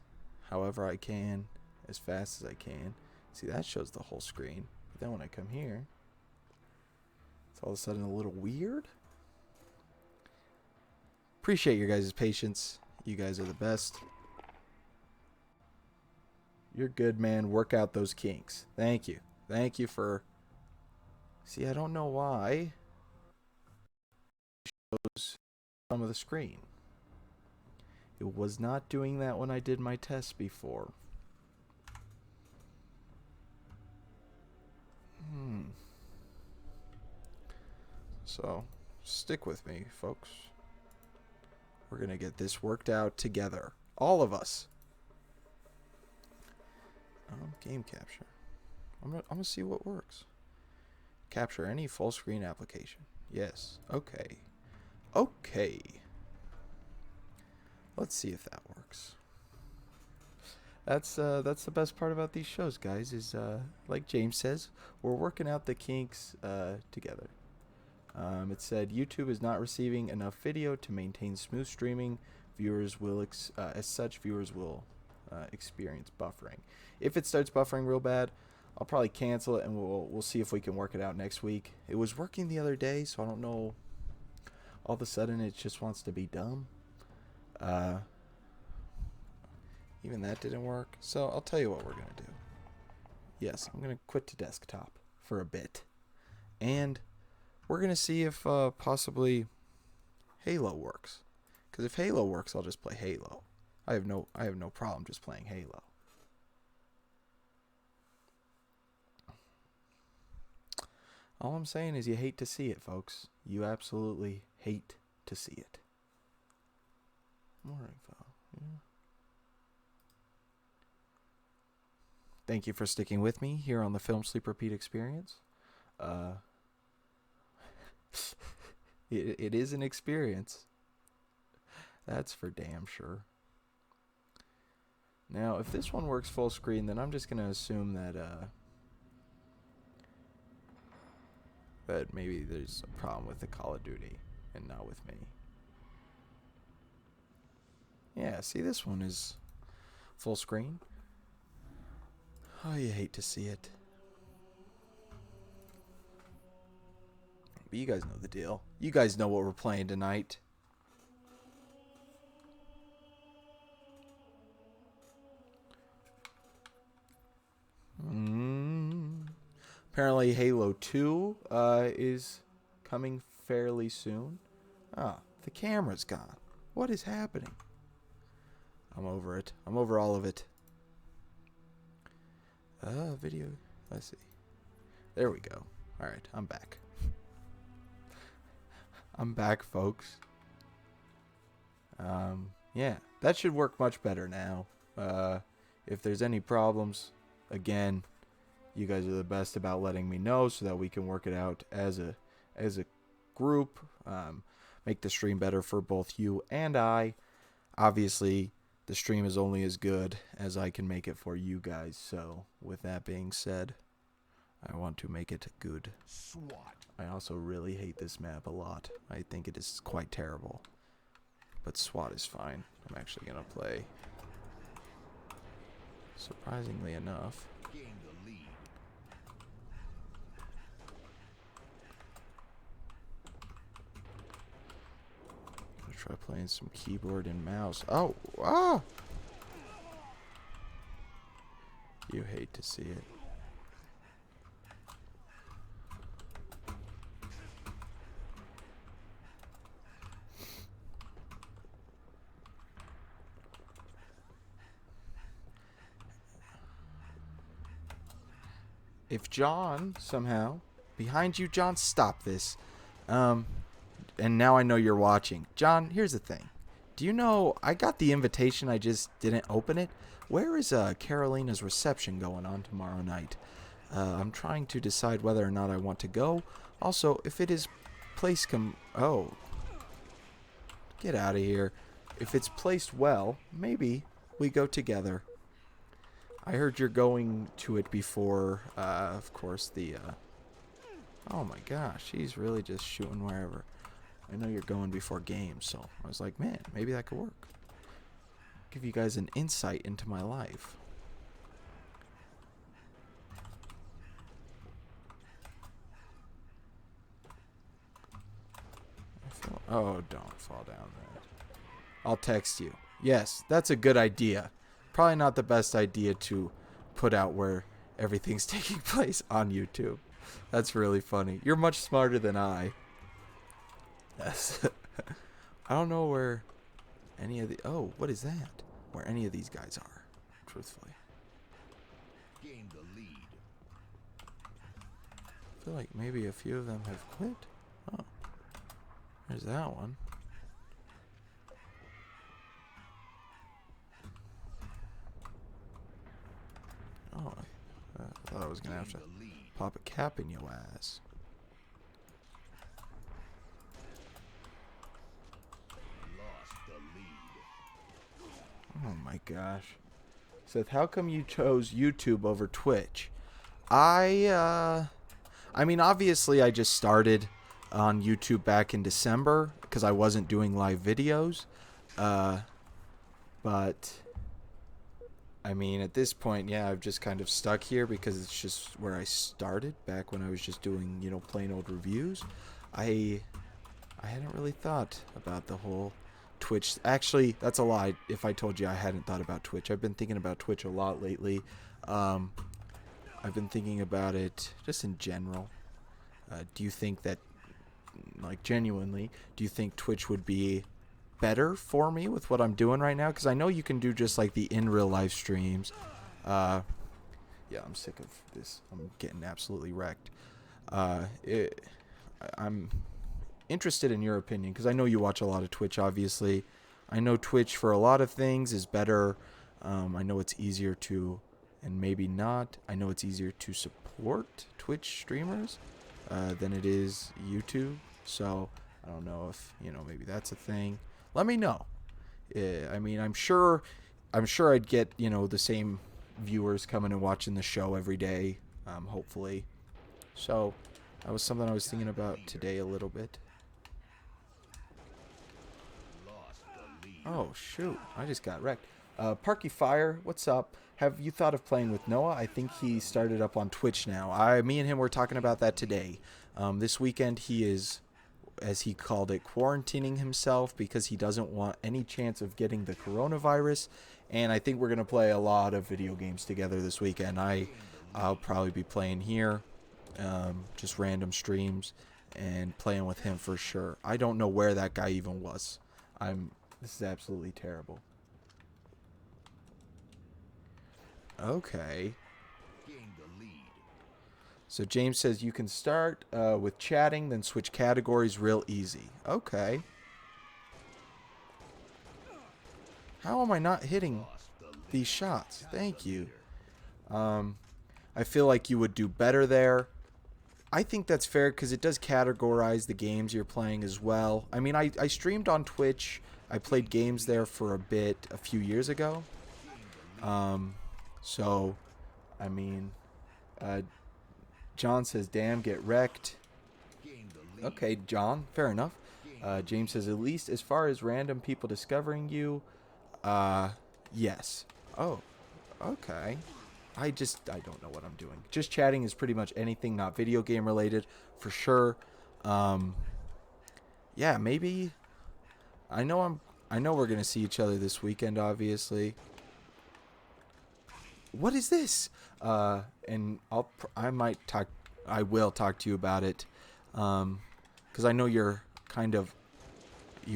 however I can, as fast as I can. See, that shows the whole screen. But then when I come here, it's all of a sudden a little weird. Appreciate your guys' patience. You guys are the best. You're good, man. Work out those kinks. Thank you. Thank you for... See, I don't know why it shows some of the screen. It was not doing that when I did my test before. So, stick with me, folks. We're going to get this worked out together. All of us. Game capture. I'm gonna see what works. Capture any full screen application. Yes. Okay. Okay. Let's see if that works. That's the best part about these shows, guys, is like James says, we're working out the kinks together. It said YouTube is not receiving enough video to maintain smooth streaming. Viewers will viewers will experience buffering. If it starts buffering real bad, I'll probably cancel it and we'll see if we can work it out next week. It was working the other day, so I don't know. All of a sudden, it just wants to be dumb. Even that didn't work. So I'll tell you what we're gonna do. Yes, I'm gonna quit to desktop for a bit, and we're gonna see if possibly Halo works. Because if Halo works, I'll just play Halo. I have no problem just playing Halo. All I'm saying is you hate to see it, folks. You absolutely hate to see it. More info. Yeah. Thank you for sticking with me here on the Film Sleep Repeat experience. It is an experience. That's for damn sure. Now, if this one works full screen, then I'm just going to assume that that maybe there's a problem with the Call of Duty and not with me. Yeah, see, this one is full screen. Oh, you hate to see it. But you guys know the deal. You guys know what we're playing tonight. Apparently Halo 2 is coming fairly soon. Ah, the camera's gone. What is happening? I'm over it. I'm over all of it. Video. Let's see. There we go. Alright, I'm back. I'm back, folks. Yeah, that should work much better now. If there's any problems, again, you guys are the best about letting me know so that we can work it out as a group. Make the stream better for both you and I. Obviously, the stream is only as good as I can make it for you guys. So with that being said, I want to make it good. I also really hate this map a lot. I think it is quite terrible. But SWAT is fine. I'm actually going to play. Surprisingly enough. I'm going to try playing some keyboard and mouse. Oh! Ah! You hate to see it. If John, somehow, behind you, John, stop this. And now I know you're watching. John, here's the thing. Do you know, I got the invitation, I just didn't open it. Where is Carolina's reception going on tomorrow night? I'm trying to decide whether or not I want to go. Also, if it is oh. Get out of here. If it's placed well, maybe we go together. I heard you're going to it before, of course, oh my gosh, he's really just shooting wherever. I know you're going before games, so I was like, man, maybe that could work. Give you guys an insight into my life. Oh, don't fall down there. I'll text you. Yes, that's a good idea. Probably not the best idea to put out where everything's taking place on YouTube. That's really funny. You're much smarter than I. Yes. I don't know where any of the... Oh, what is that? Where any of these guys are, truthfully. Gain the lead. I feel like maybe a few of them have quit. Oh. There's that one. Oh, I thought I was going to have to pop a cap in your ass. Oh my gosh. Seth, how come you chose YouTube over Twitch? I mean, obviously I just started on YouTube back in December because I wasn't doing live videos. But I mean, at this point, yeah, I've just kind of stuck here because it's just where I started back when I was just doing, you know, plain old reviews. I hadn't really thought about the whole Twitch. Actually, that's a lie if I told you I hadn't thought about Twitch. I've been thinking about Twitch a lot lately. I've been thinking about it just in general. Do you think that, like, genuinely, do you think Twitch would be better for me with what I'm doing right now? Because I know you can do just like the in real life streams. Yeah, I'm sick of this. I'm getting absolutely wrecked. I'm interested in your opinion because I know you watch a lot of Twitch, obviously. I know Twitch for a lot of things is better. I know it's easier to, and maybe not, I know it's easier to support Twitch streamers than it is YouTube. So I don't know if, you know, maybe that's a thing. Let me know. I mean, I'm sure I'd get, you know, the same viewers coming and watching the show every day, hopefully. So that was something I was thinking about today a little bit. Oh, shoot. I just got wrecked. Parky Fire, what's up? Have you thought of playing with Noah? I think he started up on Twitch now. Me and him were talking about that today. This weekend he is, as he called it, quarantining himself because he doesn't want any chance of getting the coronavirus. And I think we're going to play a lot of video games together this weekend. I'll probably be playing here, just random streams, and playing with him for sure. I don't know where that guy even was. This is absolutely terrible. Okay. So James says you can start with chatting, then switch categories real easy. Okay. How am I not hitting these shots? Thank you. I feel like you would do better there. I think that's fair because it does categorize the games you're playing as well. I mean, I streamed on Twitch I played games there for a bit a few years ago. So, I mean, uh, John says, damn, get wrecked. Okay, John, fair enough. James says, at least as far as random people discovering you, yes. Oh, okay. I don't know what I'm doing. Just chatting is pretty much anything not video game related, for sure. Um, yeah, maybe. I know we're gonna see each other this weekend, obviously. What is this? And I will talk to you about it, because I know you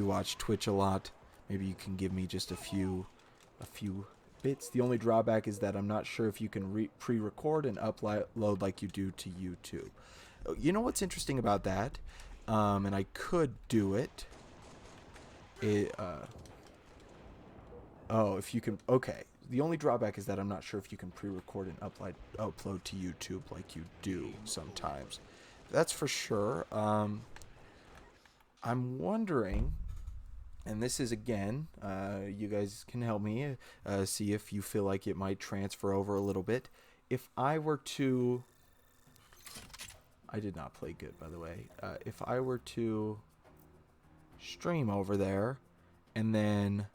watch Twitch a lot. Maybe you can give me just a few bits. The only drawback is that I'm not sure if you can pre-record and upload like you do to YouTube. You know what's interesting about that? And I could do it. If you can. Okay. The only drawback is that I'm not sure if you can pre-record and upload to YouTube like you do sometimes. That's for sure. I'm wondering, and this is again, you guys can help me see if you feel like it might transfer over a little bit. If I were to, I did not play good, by the way. If I were to stream over there, and then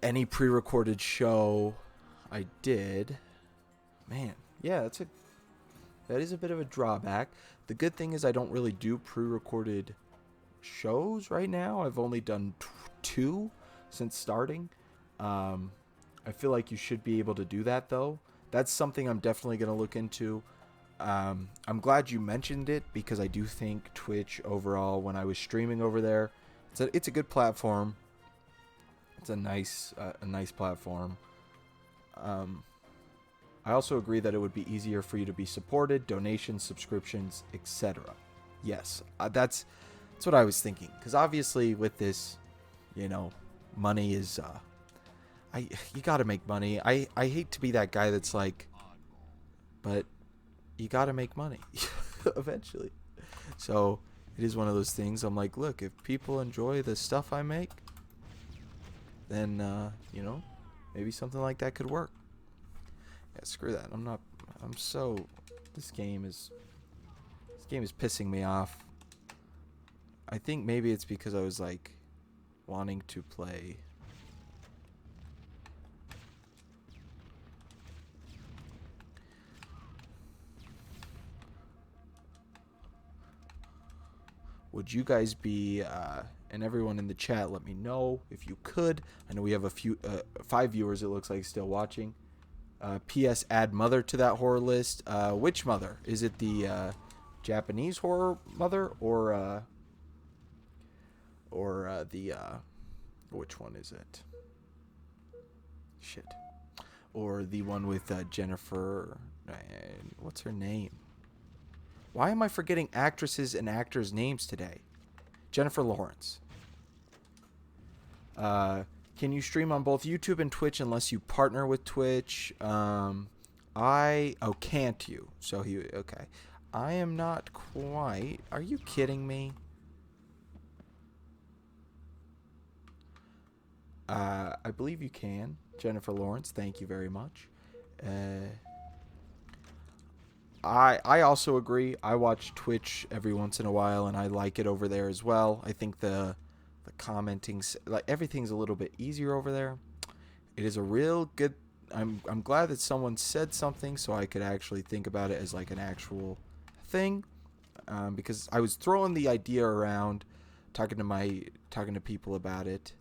any pre-recorded show I did, man, yeah, that is a bit of a drawback. The good thing is I don't really do pre-recorded shows right now. I've only done two since starting. I feel like you should be able to do that, though. That's something I'm definitely going to look into. I'm glad you mentioned it, because I do think Twitch overall, when I was streaming over there, it's a good platform. It's a nice platform. I also agree that it would be easier for you to be supported, donations, subscriptions, etc. Yes, that's what I was thinking. Because obviously with this, money is, you gotta make money. I hate to be that guy that's like, but you gotta make money eventually. So it is one of those things. I'm like, look, if people enjoy the stuff I make, then maybe something like that could work. Yeah, screw that. This game is pissing me off. I think maybe it's because I was like wanting to play. Would you guys be, and everyone in the chat, let me know if you could. I know we have 5 viewers, it looks like, still watching. P.S. Add mother to that horror list. Which mother? Is it the Japanese horror mother, or the which one is it? Shit. Or the one with Jennifer? What's her name? Why am I forgetting actresses and actors' names today? Jennifer Lawrence. Can you stream on both YouTube and Twitch unless you partner with Twitch? Can't you? Okay. I am not quite. Are you kidding me? I believe you can. Jennifer Lawrence, thank you very much. I also agree. I watch Twitch every once in a while, and I like it over there as well. I think the commenting, like, everything's a little bit easier over there. It is a real good. I'm glad that someone said something so I could actually think about it as like an actual thing, because I was throwing the idea around, talking to people about it,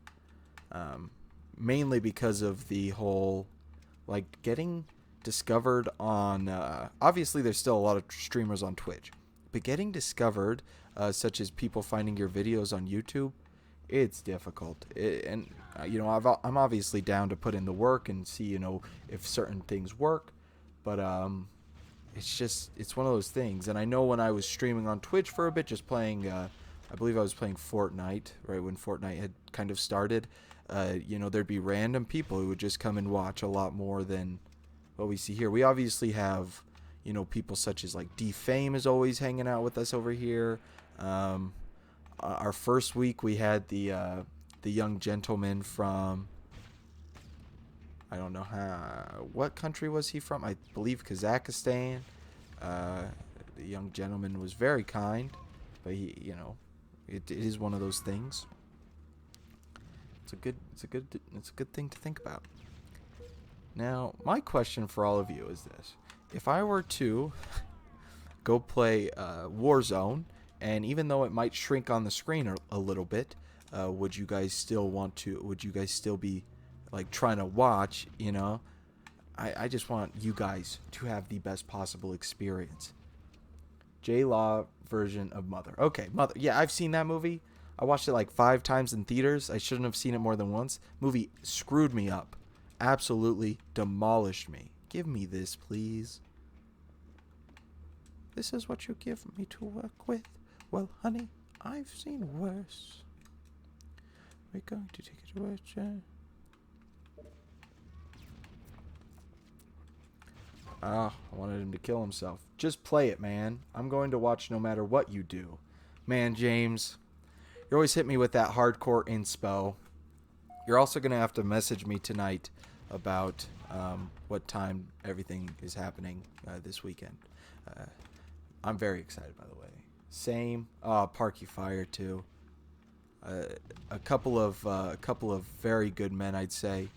mainly because of the whole, like, getting discovered on, obviously there's still a lot of streamers on Twitch, but getting discovered, such as people finding your videos on YouTube, it's difficult. I'm obviously down to put in the work and see, if certain things work, but it's one of those things. And I know when I was streaming on Twitch for a bit, just playing, I believe I was playing Fortnite, right when Fortnite had kind of started, there'd be random people who would just come and watch a lot more than what we see here. We obviously have, people such as like D-Fame is always hanging out with us over here. our first week we had the young gentleman from, I don't know what country was he from? I believe Kazakhstan. Uh, the young gentleman was very kind, but it is one of those things. It's a good thing to think about. Now, my question for all of you is this: if I were to go play Warzone, and even though it might shrink on the screen a little bit, would you guys still want to? Would you guys still be like trying to watch? I just want you guys to have the best possible experience. J-Law version of Mother. Okay, Mother. Yeah, I've seen that movie. I watched it like 5 times in theaters. I shouldn't have seen it more than once. Movie screwed me up. Absolutely demolished me. Give me this, please. This is what you give me to work with. Well, honey, I've seen worse. We're going to take it to work, Jen. I wanted him to kill himself. Just play it, man. I'm going to watch no matter what you do. Man, James, you always hit me with that hardcore inspo. You're also going to have to message me tonight about what time everything is happening this weekend. I'm very excited, by the way. Same. Parky Fire, too. A couple of very good men, I'd say.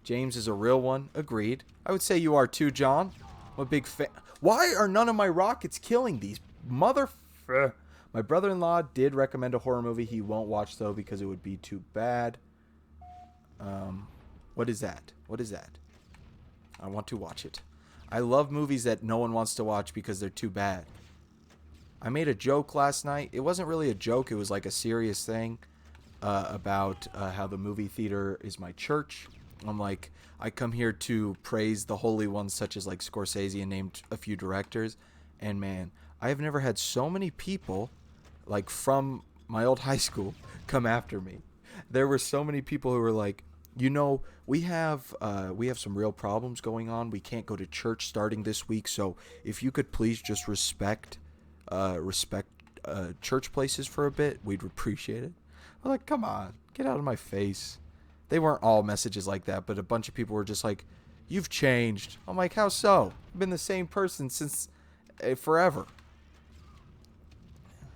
James is a real one. Agreed. I would say you are too, John. I'm a big fan. Why are none of my rockets killing these My brother-in-law did recommend a horror movie he won't watch, though, because it would be too bad. What is that? What is that? I want to watch it. I love movies that no one wants to watch because they're too bad. I made a joke last night. It wasn't really a joke. It was like a serious thing about how the movie theater is my church. I'm like, I come here to praise the holy ones such as like Scorsese and named a few directors. And man, I have never had so many people like from my old high school come after me. There were so many people who were like, we have some real problems going on. We can't go to church starting this week. So if you could please just respect church places for a bit, we'd appreciate it. I'm like, come on, get out of my face. They weren't all messages like that, but a bunch of people were just like, you've changed. I'm like, how so? I've been the same person since forever.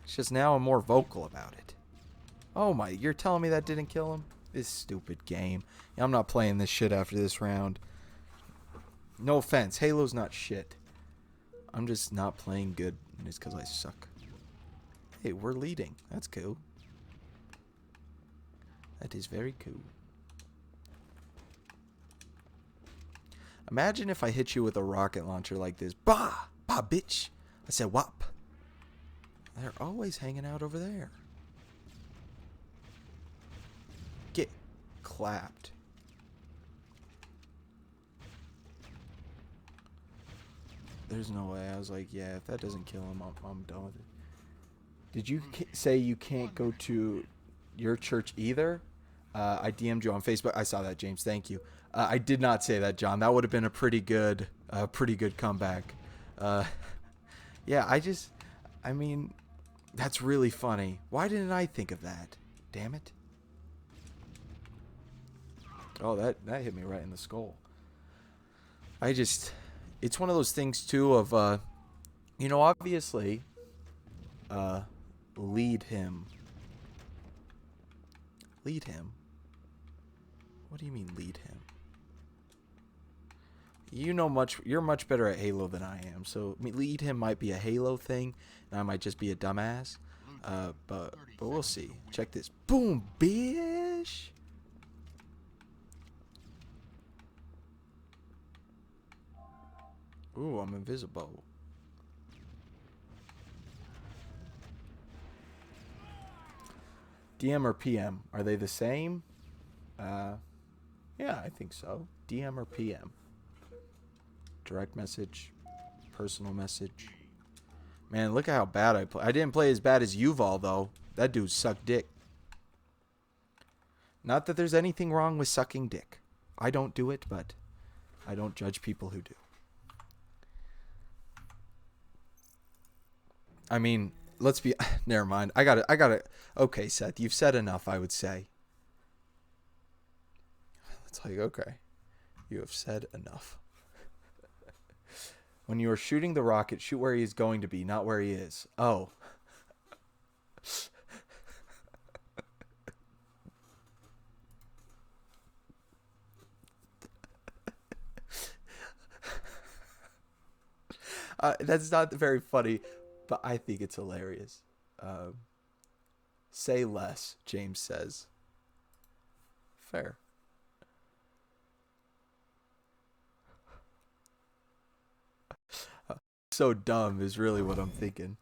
It's just now I'm more vocal about it. Oh my, you're telling me that didn't kill him? This stupid game. I'm not playing this shit after this round. No offense, Halo's not shit. I'm just not playing good just because I suck. Hey, we're leading. That's cool. That is very cool. Imagine if I hit you with a rocket launcher like this. Bah! Bah, bitch! I said whop. They're always hanging out over there. Get clapped. There's no way. I was like, yeah, if that doesn't kill him, I'm done with it. Did you say you can't go to your church either? I DM'd you on Facebook. I saw that, James. Thank you. I did not say that, John. That would have been a pretty good comeback. Yeah, I mean, that's really funny. Why didn't I think of that? Damn it. Oh, that hit me right in the skull. It's one of those things, too, of, obviously, lead him. Lead him? What do you mean, lead him? You're much better at Halo than I am, so lead him might be a Halo thing, and I might just be a dumbass, but we'll see. Check this. Boom, bitch! Ooh, I'm invisible. DM or PM, are they the same? Yeah, I think so. DM or PM. Direct message, personal message. Man, look at how bad I play. I didn't play as bad as Yuval, though. That dude sucked dick. Not that there's anything wrong with sucking dick. I don't do it, but I don't judge people who do. I mean, let's be. Never mind. I got it. Okay, Seth, you've said enough. I would say. It's like, okay, you have said enough. When you are shooting the rocket, shoot where he is going to be, not where he is. Oh. That's not very funny, but I think it's hilarious. Say less, James says. Fair. So dumb is really what I'm thinking.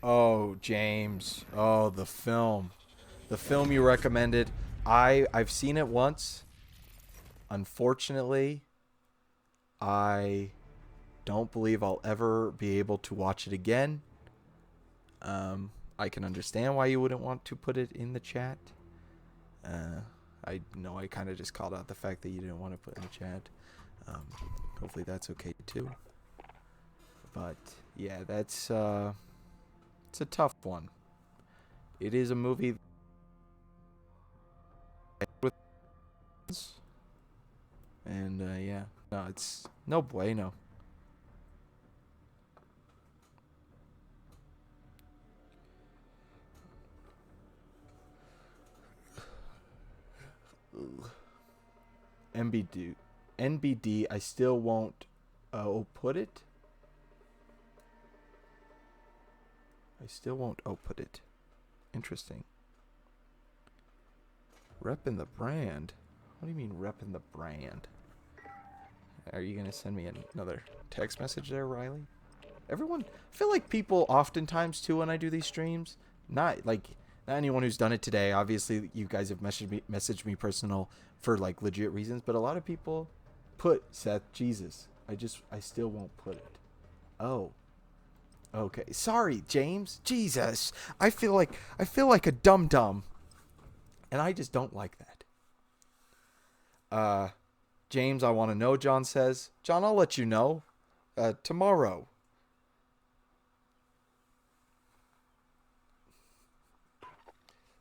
Oh, James. Oh, the film. The film you recommended. I've seen it once. Unfortunately, I don't believe I'll ever be able to watch it again. I can understand why you wouldn't want to put it in the chat. I know I kind of just called out the fact that you didn't want to put in the chat. Hopefully that's okay too. But yeah, that's it's a tough one. It is a movie with, and yeah, no, it's no bueno. NBD, NBD. I still won't. Put it. I still won't output it. Interesting. Repping the brand? What do you mean repping the brand? Are you going to send me another text message there, Riley? Everyone, I feel like people oftentimes too when I do these streams, not anyone who's done it today. Obviously, you guys have messaged me personal for like legit reasons, but a lot of people put Seth Jesus. I still won't put it. Oh. Okay, sorry, James. Jesus, I feel like a dum dum, and I just don't like that. James, I want to know. John says, John, I'll let you know. Tomorrow.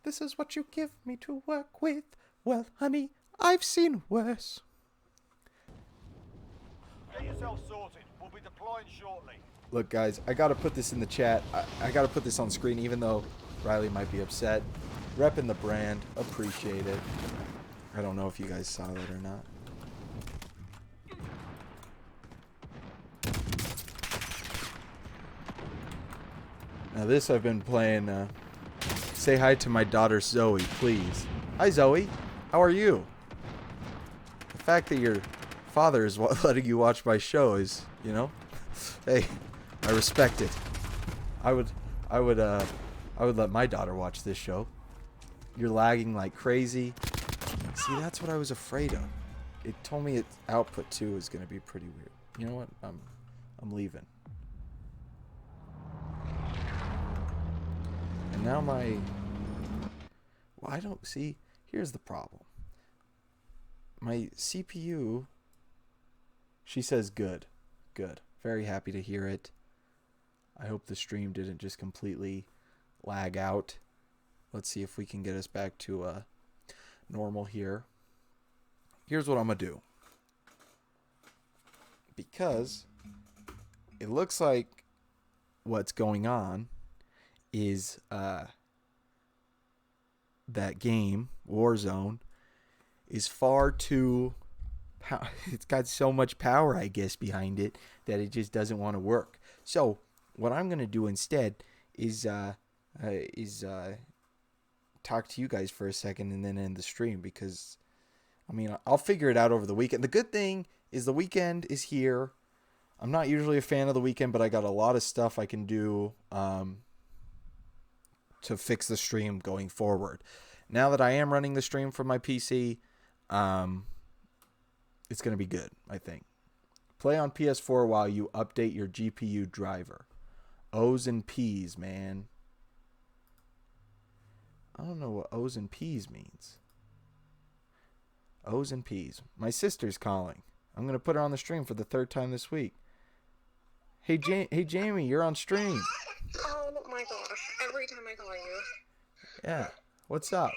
This is what you give me to work with. Well, honey, I've seen worse. Get yourself sorted. We'll be deploying shortly. Look, guys, I got to put this in the chat. I got to put this on screen, even though Riley might be upset. Repping the brand. Appreciate it. I don't know if you guys saw that or not. Now, this I've been playing. Say hi to my daughter, Zoe, please. Hi, Zoe. How are you? The fact that your father is letting you watch my show is, you know, hey, I respect it. I would let my daughter watch this show. You're lagging like crazy. See, that's what I was afraid of. It told me its output too is gonna be pretty weird. You know what? I'm leaving. And now well, I don't see. Here's the problem. My CPU. She says good. Good. Very happy to hear it. I hope the stream didn't just completely lag out. Let's see if we can get us back to normal here. Here's what I'm going to do. Because it looks like what's going on is that game, Warzone, is far too... It's got so much power, I guess, behind it that it just doesn't want to work. So what I'm going to do instead is talk to you guys for a second and then end the stream, because I mean, I'll figure it out over the weekend. The good thing is the weekend is here. I'm not usually a fan of the weekend, but I got a lot of stuff I can do to fix the stream going forward. Now that I am running the stream from my PC, it's going to be good, I think. Play on PS4 while you update your GPU driver. O's and P's, man. don't know what O's and P's means. O's and P's. My sister's calling. I'm gonna put her on the stream for the third time this week. Hey, Jamie, you're on stream. Oh my gosh! Every time I call you. Yeah. What's up?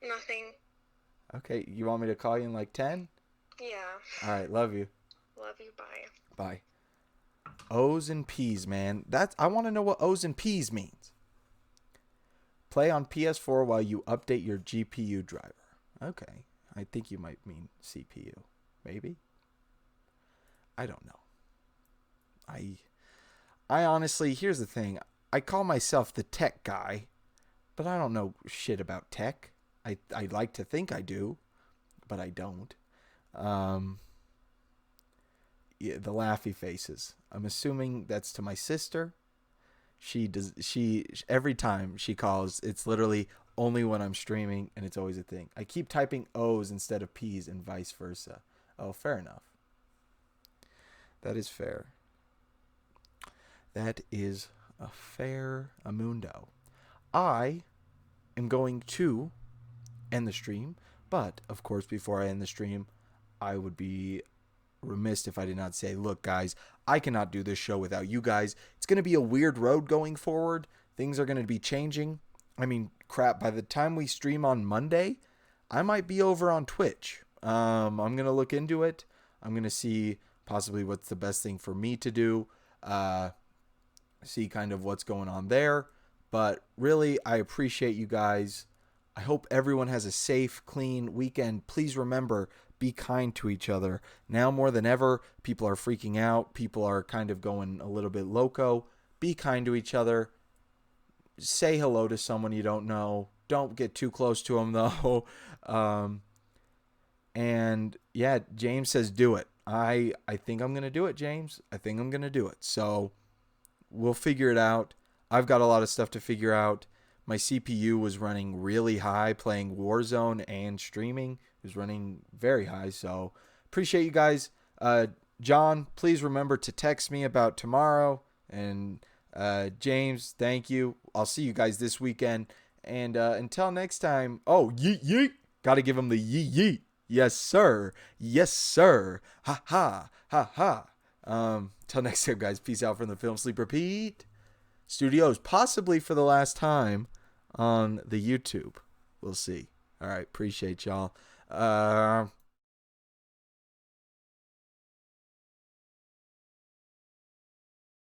Nothing. Okay, you want me to call you in like 10? Yeah. All right, love you. Love you. Bye. Bye. O's and P's, man. I want to know what O's and P's means. Play on PS4 while you update your GPU driver. Okay. I think you might mean CPU. Maybe? I don't know. I honestly, here's the thing. I call myself the tech guy, but I don't know shit about tech. I like to think I do, but I don't. Yeah, the laughy faces. I'm assuming that's to my sister. She every time she calls, it's literally only when I'm streaming, and it's always a thing. I keep typing O's instead of P's and vice versa. Oh, fair enough. That is fair. That is a fair amundo. I am going to end the stream, but of course, before I end the stream, I would be remiss if I did not say, look, guys, I cannot do this show without you guys. It's going to be a weird road going forward. Things are going to be changing. I mean, crap, by the time we stream on Monday, I might be over on Twitch. I'm going to look into it. I'm going to see possibly what's the best thing for me to do. See kind of what's going on there. But really, I appreciate you guys. I hope everyone has a safe, clean weekend. Please remember, be kind to each other. Now more than ever, people are freaking out. People are kind of going a little bit loco. Be kind to each other. Say hello to someone you don't know. Don't get too close to them, though. And yeah, James says do it. I think I'm going to do it, James. I think I'm going to do it. So we'll figure it out. I've got a lot of stuff to figure out. My CPU was running really high playing Warzone and streaming. It was running very high. So appreciate you guys. John, please remember to text me about tomorrow. And James, thank you. I'll see you guys this weekend. And until next time. Oh, yeet, yeet. Got to give him the yeet, yeet. Yes, sir. Yes, sir. Ha, ha, ha, ha. Till next time, guys. Peace out from the Film Sleep Repeat Studios. Possibly for the last time on the YouTube. We'll see. All right. Appreciate y'all.